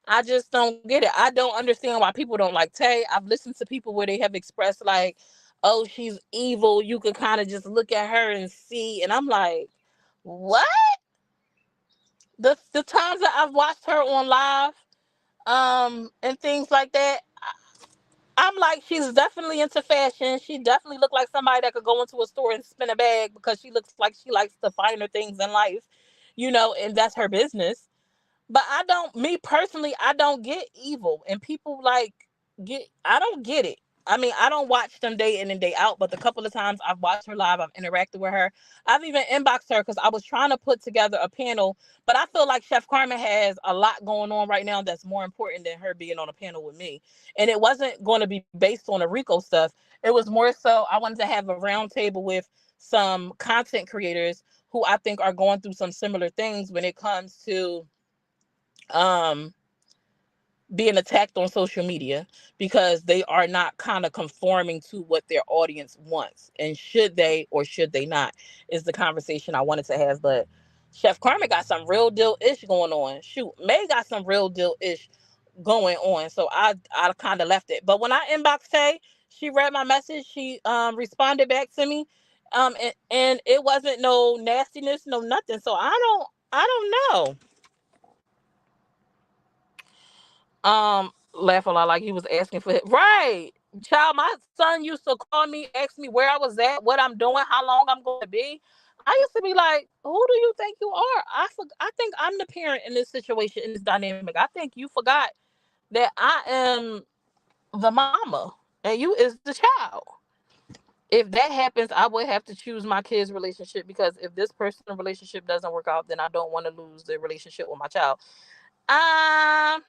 I just don't get it. I don't understand why people don't like Tay. I've listened to people where they have expressed like, "Oh, she's evil." You could kind of just look at her and see, and I'm like, "What?" The times that I've watched her on live, and things like that, I'm like, she's definitely into fashion. She definitely looked like somebody that could go into a store and spin a bag because she looks like she likes the finer things in life, and that's her business. But I don't, me personally, I don't get evil. And people like I don't get it. I mean, I don't watch them day in and day out, but the couple of times I've watched her live, I've interacted with her. I've even inboxed her because I was trying to put together a panel, but I feel like Chef Carmen has a lot going on right now that's more important than her being on a panel with me. And it wasn't going to be based on the Rico stuff. It was more so I wanted to have a round table with some content creators who I think are going through some similar things when it comes to um being attacked on social media because they are not kind of conforming to what their audience wants, and should they or should they not is the conversation I wanted to have. But Chef Carmen got some real deal ish going on. Shoot, May got some real deal ish going on, so I kind of left it. But when I inboxed Tay, she read my message, she responded back to me, and it wasn't no nastiness, no nothing. So I don't know. Laugh a lot like he was asking for it. Right. Child, my son used to call me, ask me where I was at, what I'm doing, how long I'm going to be. I used to be like, who do you think you are? I think I'm the parent in this situation, in this dynamic. I think you forgot that I am the mama and you is the child. If that happens, I would have to choose my kids' relationship, because if this personal relationship doesn't work out, then I don't want to lose the relationship with my child. I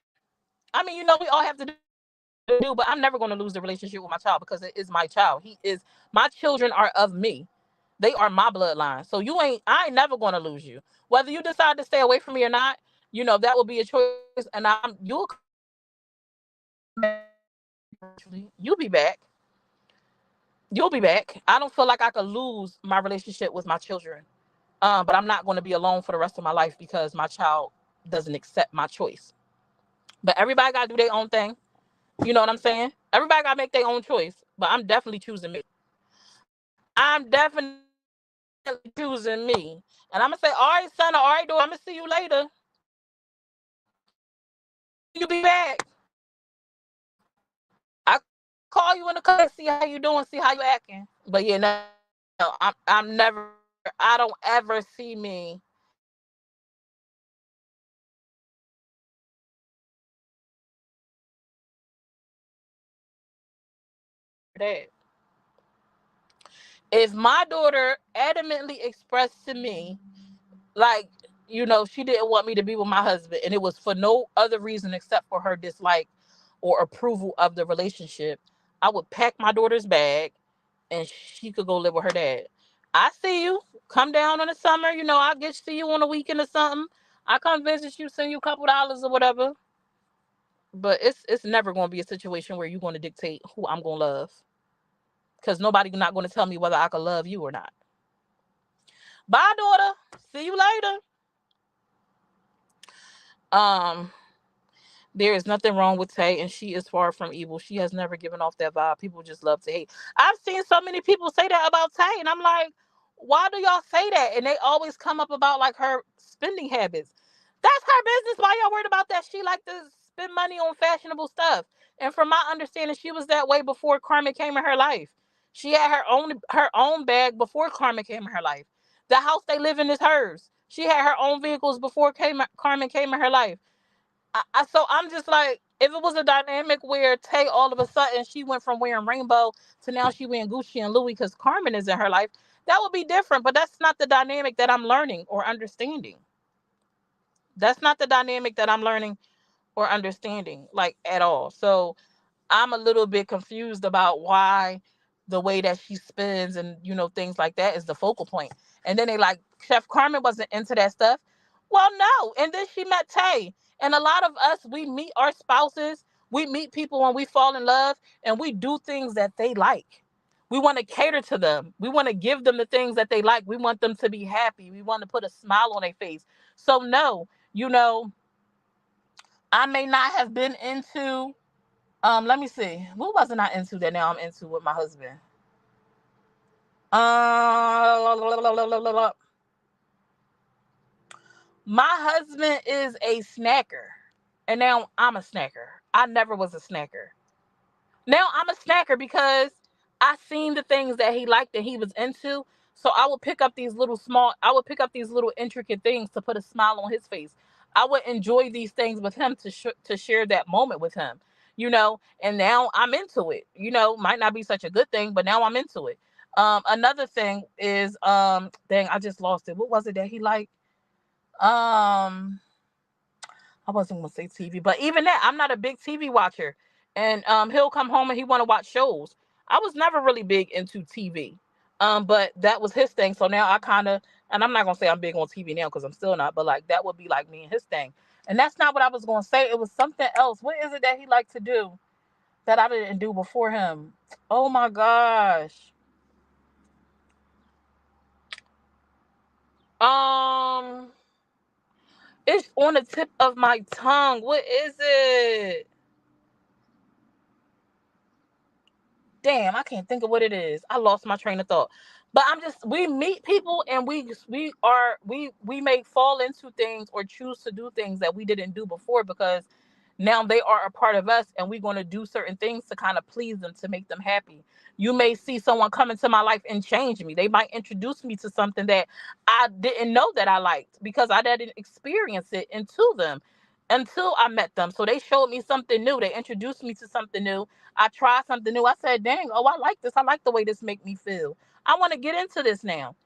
mean, we all have to do, but I'm never going to lose the relationship with my child because it is my child. My children are of me. They are my bloodline. So I ain't never going to lose you. Whether you decide to stay away from me or not, that will be a choice. And you'll be back. You'll be back. I don't feel like I could lose my relationship with my children. But I'm not going to be alone for the rest of my life because my child doesn't accept my choice. But everybody got to do their own thing. You know what I'm saying? Everybody got to make their own choice. But I'm definitely choosing me. I'm definitely choosing me. And I'm going to say, all right, son, all right, daughter, I'm going to see you later. You be back. I call you in the car, see how you doing, see how you acting. But yeah, no, I'm never, I don't ever see me that. If my daughter adamantly expressed to me, like, she didn't want me to be with my husband, and it was for no other reason except for her dislike or approval of the relationship, I would pack my daughter's bag and she could go live with her dad. I see you. Come down in the summer. I'll get to see you on a weekend or something. I come visit you, send you a couple dollars or whatever. But it's never going to be a situation where you're going to dictate who I'm going to love, because nobody's not going to tell me whether I can love you or not. Bye, daughter. See you later. Um, There is nothing wrong with Tay, and she is far from evil. She has never given off that vibe. People just love to hate. I've seen so many people say that about Tay, and I'm like, why do y'all say that? And they always come up about like her spending habits. That's her business. Why y'all worried about that? She like to spend money on fashionable stuff. And from my understanding, she was that way before Carmen came in her life. She had her own bag before Carmen came in her life. The house they live in is hers. She had her own vehicles before Carmen came in her life. So I'm just like, if it was a dynamic where Tay all of a sudden she went from wearing rainbow to now she wearing Gucci and Louis because Carmen is in her life, that would be different. But that's not the dynamic that I'm learning or understanding. That's not the dynamic that I'm learning or understanding, like, at all. So I'm a little bit confused about why the way that she spins and things like that is the focal point. And then they like Chef Carmen wasn't into that stuff. Well, no. And then she met Tay. And a lot of us, we meet our spouses, we meet people when we fall in love, and we do things that they like. We want to cater to them. We want to give them the things that they like. We want them to be happy. We want to put a smile on their face. So no, I may not have been into let me see. What wasn't I into that now I'm into with my husband? Uh, my husband is a snacker, and now I'm a snacker. I never was a snacker. Now I'm a snacker because I seen the things that he liked and he was into. So I would pick up these little intricate things to put a smile on his face. I would enjoy these things with him to share that moment with him, and now I'm into it. Might not be such a good thing, but now I'm into it. Another thing is, dang, I just lost it. What was it that he liked? Um, I wasn't gonna say TV, but even that, I'm not a big TV watcher. And he'll come home and he want to watch shows. I was never really big into TV, but that was his thing. So now I kind of, and I'm not gonna say I'm big on TV now because I'm still not, but like that would be like me and his thing. And that's not what I was gonna say. It was something else. What is it that he liked to do that I didn't do before him? Oh my gosh. Um, it's on the tip of my tongue. What is it? Damn, I can't think of what it is. I lost my train of thought. But we meet people and we may fall into things or choose to do things that we didn't do before because now they are a part of us and we're going to do certain things to kind of please them, to make them happy. You may see someone come into my life and change me. They might introduce me to something that I didn't know that I liked because I didn't experience it until I met them. So they showed me something new. They introduced me to something new. I tried something new. I said, dang, oh, I like this. I like the way this make me feel. I want to get into this now.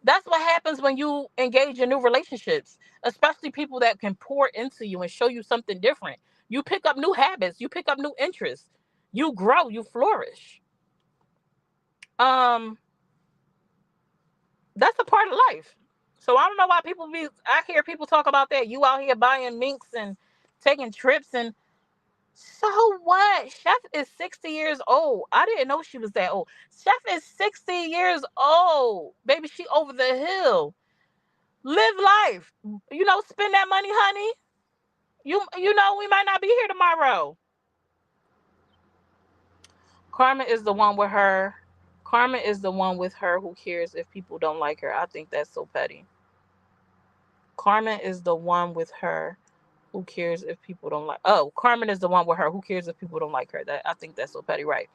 That's what happens when you engage in new relationships, especially people that can pour into you and show you something different. You pick up new habits, you pick up new interests, you grow, you flourish. Um, that's a part of life. So I don't know why I hear people talk about that. You out here buying minks and taking trips and so what? Chef is 60 years old. I didn't know she was that old. Chef is 60 years old. Baby, she over the hill. Live life. Spend that money, honey. We might not be here tomorrow. Carmen is the one with her. Carmen is the one with her who cares if people don't like her. I think that's so petty. Carmen is the one with her who cares if people don't like. Oh, Carmen is the one with her who cares if people don't like her. I think that's so petty, right?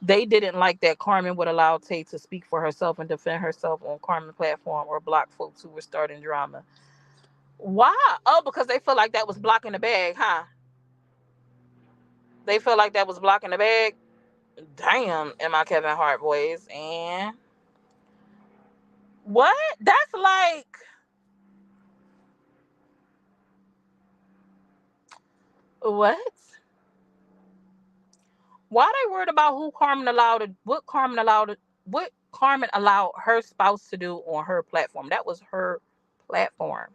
They didn't like that Carmen would allow Tay to speak for herself and defend herself on Carmen platform or block folks who were starting drama. Why? Oh, because they feel like that was blocking the bag, huh? They feel like that was blocking the bag. Damn, in my Kevin Hart voice. And what? That's like what? Why they worried about what Carmen allowed her spouse to do on her platform? That was her platform.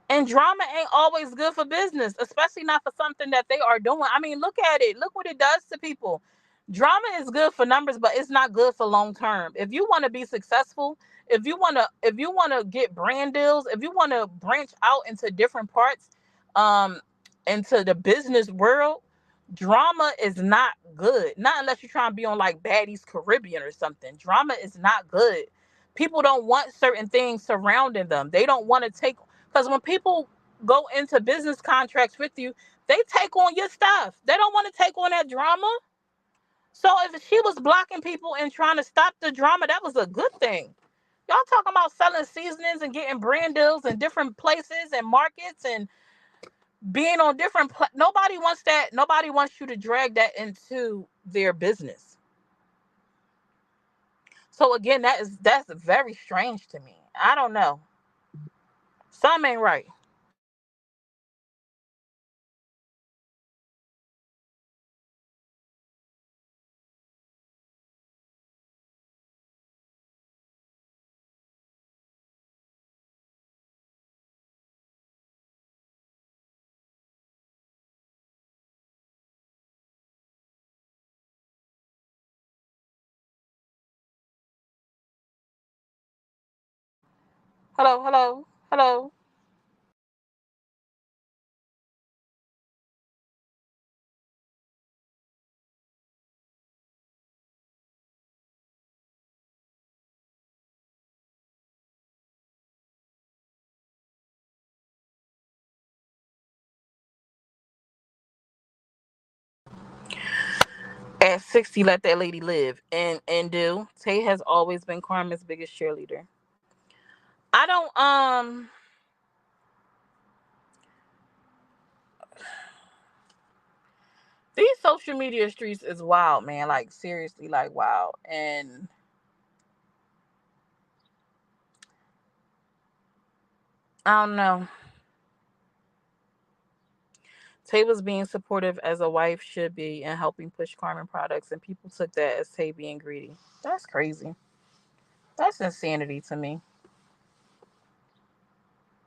And drama ain't always good for business, especially not for something that they are doing. I mean, look at it. Look what it does to people. Drama is good for numbers, but it's not good for long term. If you want to be successful, if you want to get brand deals, if you want to branch out into different parts, um, into the business world, drama is not good. Not unless you're trying to be on like Baddies Caribbean or something. Drama is not good. People don't want certain things surrounding them. They don't want to take because when people go into business contracts with you, they take on your stuff. They don't want to take on that drama. So if she was blocking people and trying to stop the drama, that was a good thing. Y'all talking about selling seasonings and getting brand deals in different places and markets and being on different nobody wants that. Nobody wants you to drag that into their business. So again, that's very strange to me. I don't know. Some ain't right. Hello, hello, hello. At 60, let that lady live. And do. Tay has always been Carmen's biggest cheerleader. I don't these social media streets is wild, man. Like seriously, like wow. And I don't know. Tay was being supportive as a wife should be and helping push Carmen products, and people took that as Tay being greedy. That's crazy. That's insanity to me.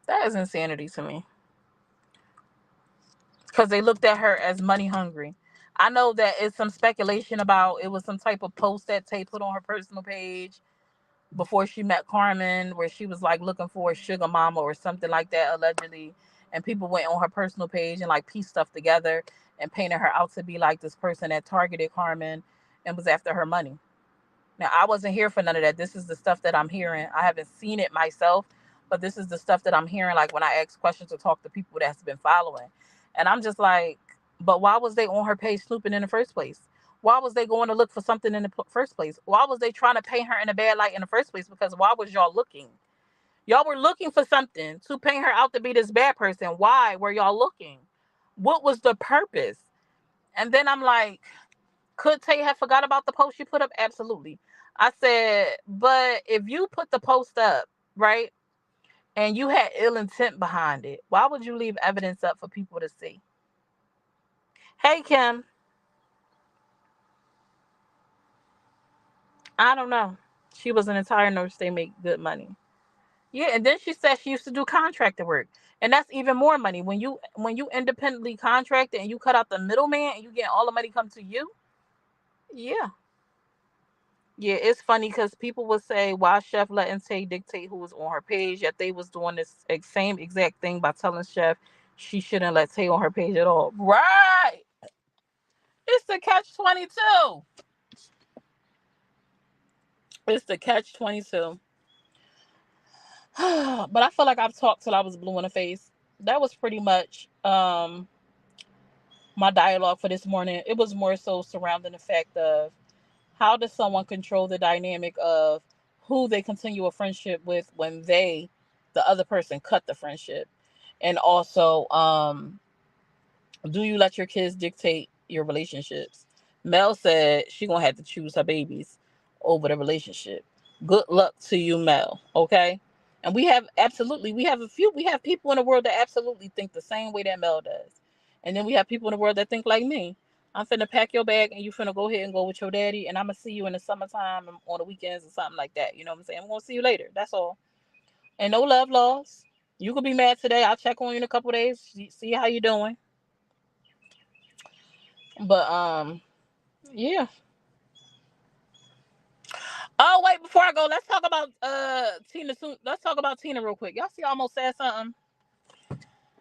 That is insanity to me. Because they looked at her as money hungry. I know that it's some speculation about it was some type of post that Tay put on her personal page before she met Carmen, where she was like looking for a sugar mama or something like that, allegedly. And people went on her personal page and like pieced stuff together and painted her out to be like this person that targeted Carmen and was after her money. Now, I wasn't here for none of that. This is the stuff that I'm hearing. I haven't seen it myself, but this is the stuff that I'm hearing, like when I ask questions or talk to people that's been following. And I'm just like, but why was they on her page snooping in the first place? Why was they going to look for something in the first place? Why was they trying to paint her in a bad light in the first place? Because why was y'all looking? Y'all were looking for something to paint her out to be this bad person. Why were y'all looking? What was the purpose? And then I'm like, could Tay have forgot about the post you put up? Absolutely. I said, but if you put the post up, right, and you had ill intent behind it, why would you leave evidence up for people to see? Hey, Kim, I don't know. She was an entire nurse. They make good money. Yeah, and then she said she used to do contractor work, and that's even more money when you independently contract and you cut out the middleman and you get all the money come to you. Yeah. Yeah, it's funny because people would say, "Why Chef letting Tay dictate who was on her page?" Yet they was doing this same exact thing by telling Chef she shouldn't let Tay on her page at all. Right? It's the catch 22. It's the catch 22. But I feel like I've talked till I was blue in the face. That was pretty much my dialogue for this morning. It was more so surrounding the fact of how does someone control the dynamic of who they continue a friendship with when the other person, cut the friendship? And also, do you let your kids dictate your relationships? Mel said she gonna have to choose her babies over the relationship. Good luck to you, Mel. Okay. And we have people in the world that absolutely think the same way that Mel does. And then we have people in the world that think like me. I'm finna pack your bag and you finna go ahead and go with your daddy, and I'm gonna see you in the summertime on the weekends or something like that. You know what I'm saying? I'm gonna see you later. That's all. And no love lost. You could be mad today. I'll check on you in a couple days. See how you doing. But yeah. Oh wait, before I go, let's talk about Tina soon. Let's talk about Tina real quick. Y'all see, I almost said something.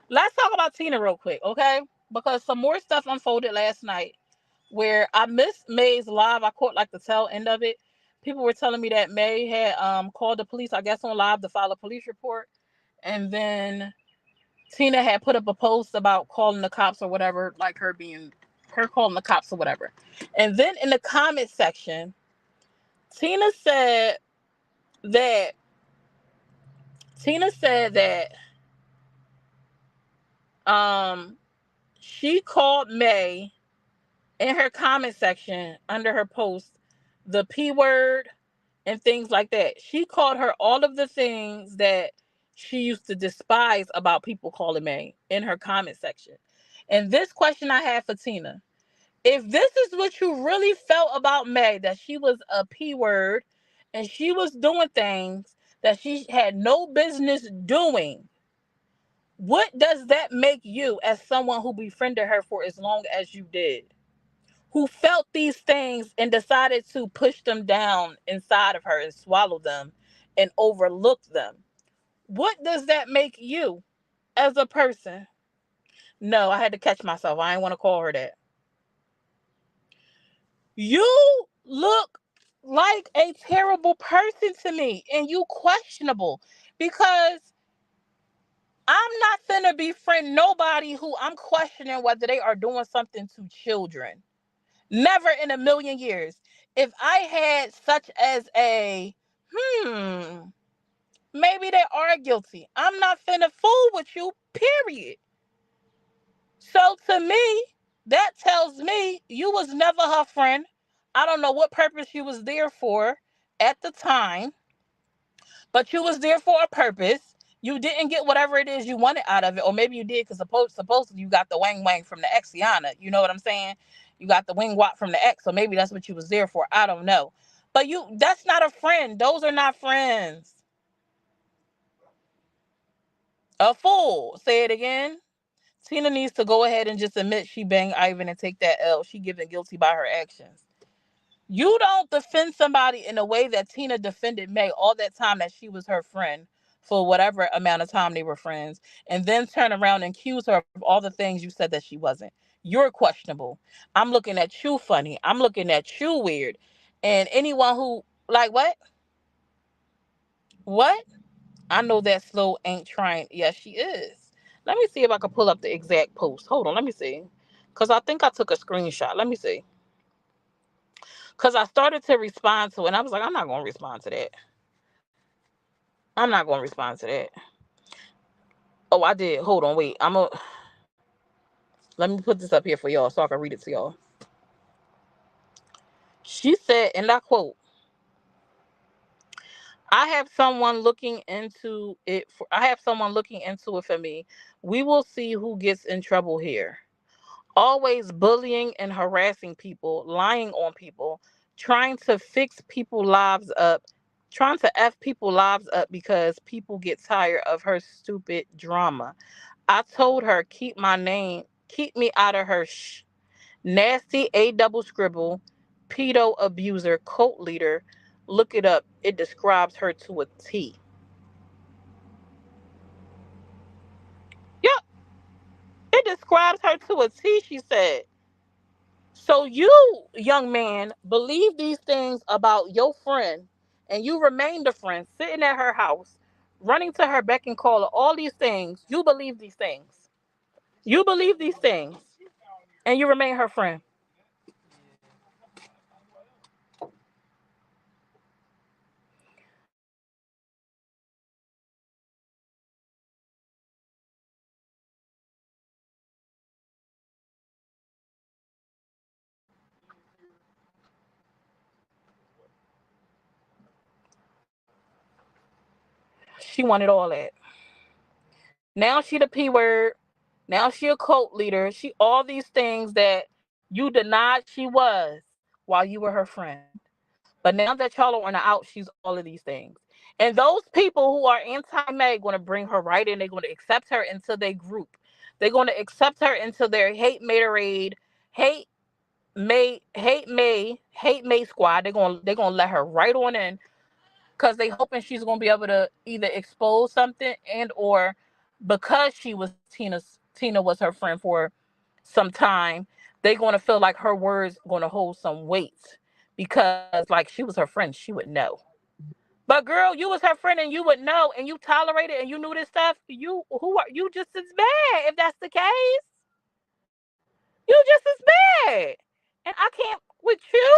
Let's talk about Tina real quick, okay? Because some more stuff unfolded last night where I missed May's live. I caught like the tail end of it. People were telling me that May had called the police, I guess, on live to file a police report, and then Tina had put up a post about calling the cops or whatever, like her calling the cops or whatever. And then in the comment section, Tina said that Tina said that um she called May in her comment section under her post the P word and things like that. She called her all of the things that she used to despise about people calling May in her comment section. And this question I have for Tina: if this is what you really felt about May, that she was a P word and she was doing things that she had no business doing, what does that make you as someone who befriended her for as long as you did? Who felt these things and decided to push them down inside of her and swallow them and overlook them? What does that make you as a person? No, I had to catch myself. I didn't want to call her that. You look like a terrible person to me, and you questionable, because I'm not finna befriend nobody who I'm questioning whether they are doing something to children. Never in a million years. If I had such as a, hmm, maybe they are guilty, I'm not finna fool with you, period. So to me, that tells me you was never her friend. I don't know what purpose you was there for at the time, but you was there for a purpose. You didn't get whatever it is you wanted out of it, or maybe you did because supposedly you got the wang wang from the ex Yana. You know what I'm saying? You got the wing wop from the ex, so maybe that's what you was there for. I don't know, but that's not a friend. Those are not friends. A fool. Say it again. Tina needs to go ahead and just admit she banged Ivan and take that L. She given guilty by her actions. You don't defend somebody in a way that Tina defended May all that time that she was her friend for whatever amount of time they were friends, and then turn around and accuse her of all the things you said that she wasn't. You're questionable. I'm looking at you funny. I'm looking at you weird. And anyone who, like, what? What? I know that slow ain't trying. Yes, she is. Let me see if I can pull up the exact post. Hold on, let me see. Because I think I took a screenshot. Let me see. Because I started to respond to it, and I was like, I'm not going to respond to that. I'm not going to respond to that. Oh, I did. Hold on, wait. Let me put this up here for y'all so I can read it to y'all. She said, and I quote, I have someone looking into it for me. We will see who gets in trouble here. Always bullying and harassing people, lying on people, trying to fix people's lives up, trying to F people lives up because people get tired of her stupid drama. I told her, keep me out of her nasty A double scribble, pedo abuser, cult leader. Look it up. It describes her to a T. Yep, it describes her to a T, she said. So you, young man, believe these things about your friend, and you remained a friend, sitting at her house, running to her beck and call, all these things. You believe these things. You believe these things, and you remain her friend. She wanted all that. Now she the P word. Now she a cult leader. She all these things that you denied she was while you were her friend. But now that y'all are on the out, she's all of these things. And those people who are anti-Meg going to bring her right in. They're going to accept her into their group. They're going to accept her into their hate hate May squad. They're gonna let her right on in because they hoping she's gonna be able to either expose something and or because Tina was her friend for some time, they gonna feel like her words gonna hold some weight because like she was her friend, she would know. But girl, you was her friend and you would know and you tolerated and you knew this stuff. You who are you just as bad if that's the case. You just as bad. And I can't with you.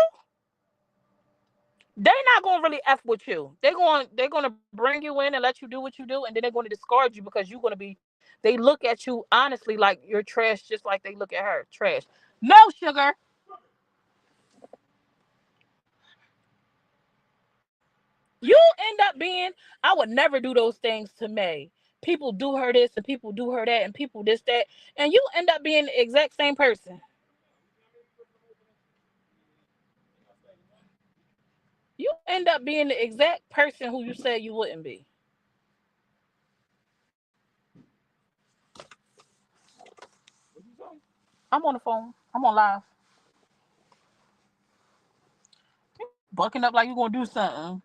They're not gonna really F with you. They're gonna bring you in and let you do what you do, and then they're gonna discard you because you're gonna be they look at you honestly like you're trash just like they look at her. Trash. No, sugar. You end up being, I would never do those things to May. People do her this and people do her that and people this, that, and you end up being the exact same person. You end up being the exact person who you said you wouldn't be. I'm on the phone. I'm on live. Bucking up like you gonna do something.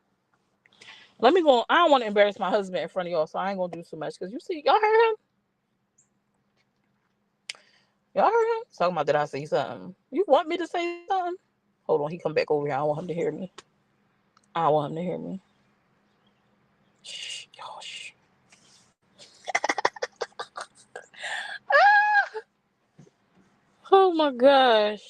Let me go. I don't want to embarrass my husband in front of y'all, so I ain't gonna do too much. Cause you see, y'all heard him. Y'all heard him talking about did I say something? You want me to say something? Hold on, he come back over here. I don't want him to hear me. I don't want him to hear me. Shh, y'all, shh. Oh my gosh.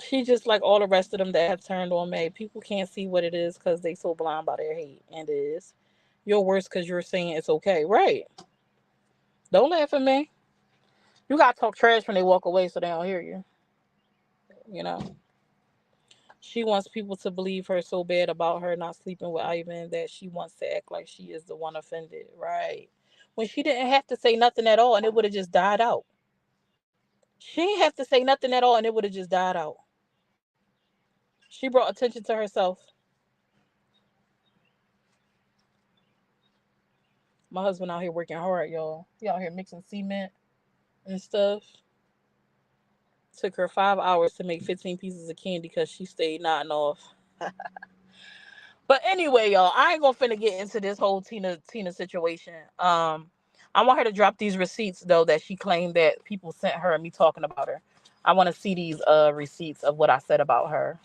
She just like all the rest of them that have turned on May. People can't see what it is because they so blind by their hate. And it is. You're worse because you're saying it's okay. Right. Don't laugh at me. You gotta talk trash when they walk away so they don't hear you. You know. She wants people to believe her so bad about her not sleeping with Ivan that she wants to act like she is the one offended. Right. When she didn't have to say nothing at all and it would have just died out. She didn't have to say nothing at all and it would have just died out. She brought attention to herself. My husband out here working hard, y'all. He out here mixing cement and stuff. Took her 5 hours to make 15 pieces of candy because she stayed nodding off. But anyway, y'all, I ain't gonna finna get into this whole Tina situation. I want her to drop these receipts though that she claimed that people sent her and me talking about her. I want to see these receipts of what I said about her.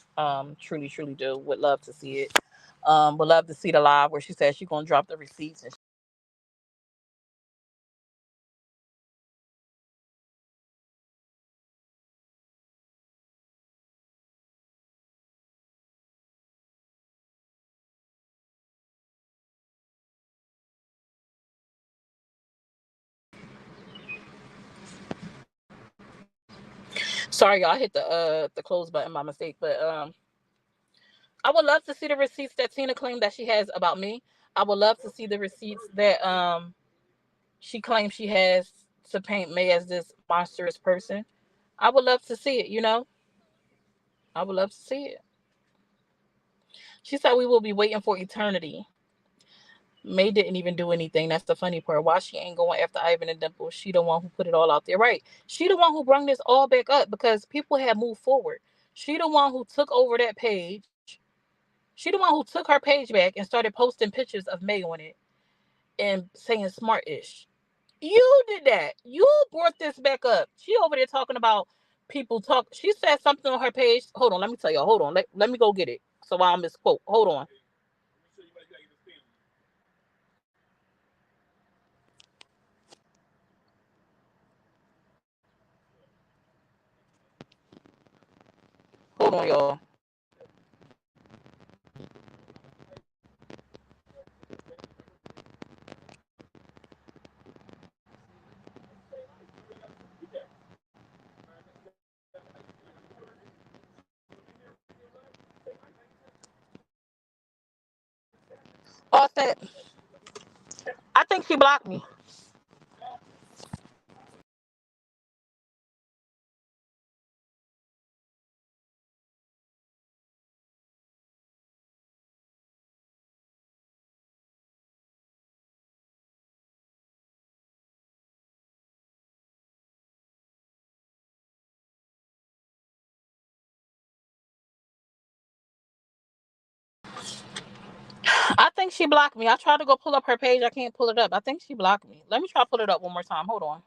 Truly, truly do. Would love to see it. Would love to see the live where she said she gonna drop the receipts and sorry y'all, I hit the close button by mistake, but I would love to see the receipts that Tina claimed that she has about me. I would love to see the receipts that she claims she has to paint May as this monstrous person. I would love to see it, you know? I would love to see it. She said we will be waiting for eternity. May didn't even do anything. That's the funny part. Why she ain't going after Ivan and Dimple? She the one who put it all out there. Right. She the one who brought this all back up because people have moved forward. She the one who took over that page. She the one who took her page back and started posting pictures of May on it and saying smart-ish. You did that. You brought this back up. She over there talking about people talk. She said something on her page. Hold on, let me tell y'all. Hold on. Let me go get it. So I don't misquote. Hold on. Hold on, y'all. Offset. I think she blocked me. I think she blocked me. I tried to go pull up her page. I can't pull it up. I think she blocked me. Let me try to pull it up one more time. Hold on.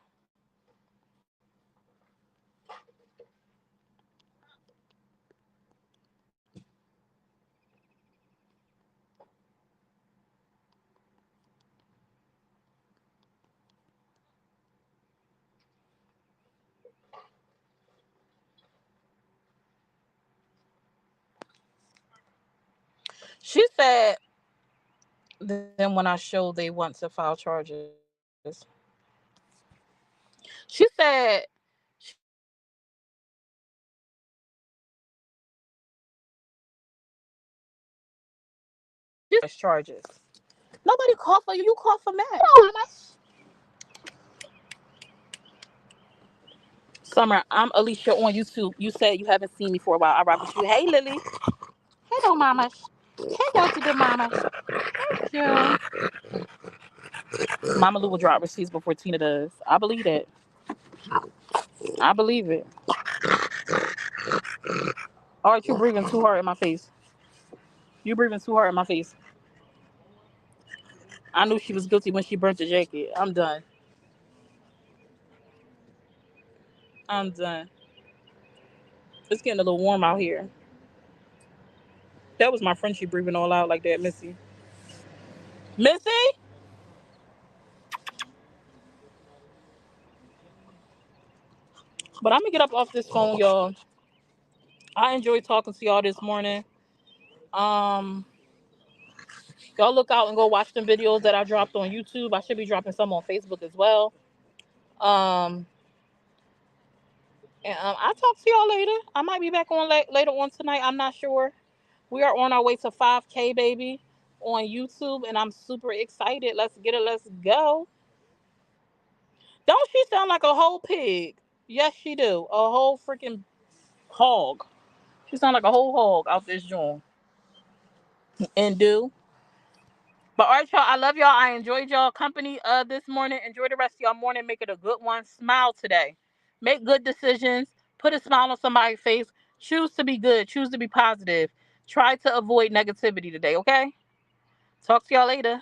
She said, then when I showed they want to file charges, she said she was charged with charges. Nobody called for you. You called for Matt. Summer, I'm Alicia on YouTube. You said you haven't seen me for a while. I rock with you. Hey, Lily. Hello, mama. Hello to the mama. Yeah. Mama Lou will drop receipts before Tina does. I believe that. I believe it. All right, you breathing too hard in my face. You breathing too hard in my face. I knew she was guilty when she burnt the jacket. I'm done. I'm done. It's getting a little warm out here. That was my friend. She breathing all out like that, Missy. Missy? But I'm gonna get up off this phone, y'all. I enjoyed talking to y'all this morning. Um, y'all look out and go watch them videos that I dropped on YouTube. I should be dropping some on Facebook as well. Um, and I'll talk to y'all later. I might be back on later on tonight. I'm not sure. We are on our way to 5K, baby, on YouTube, and I'm super excited. Let's get it. Let's go. Don't she sound like a whole pig? Yes, she do. A whole freaking hog. She sound like a whole hog out this joint. And do. But all right, y'all. I love y'all. I enjoyed y'all company this morning. Enjoy the rest of y'all morning. Make it a good one. Smile today. Make good decisions. Put a smile on somebody's face. Choose to be good. Choose to be positive. Try to avoid negativity today, okay? Talk to y'all later.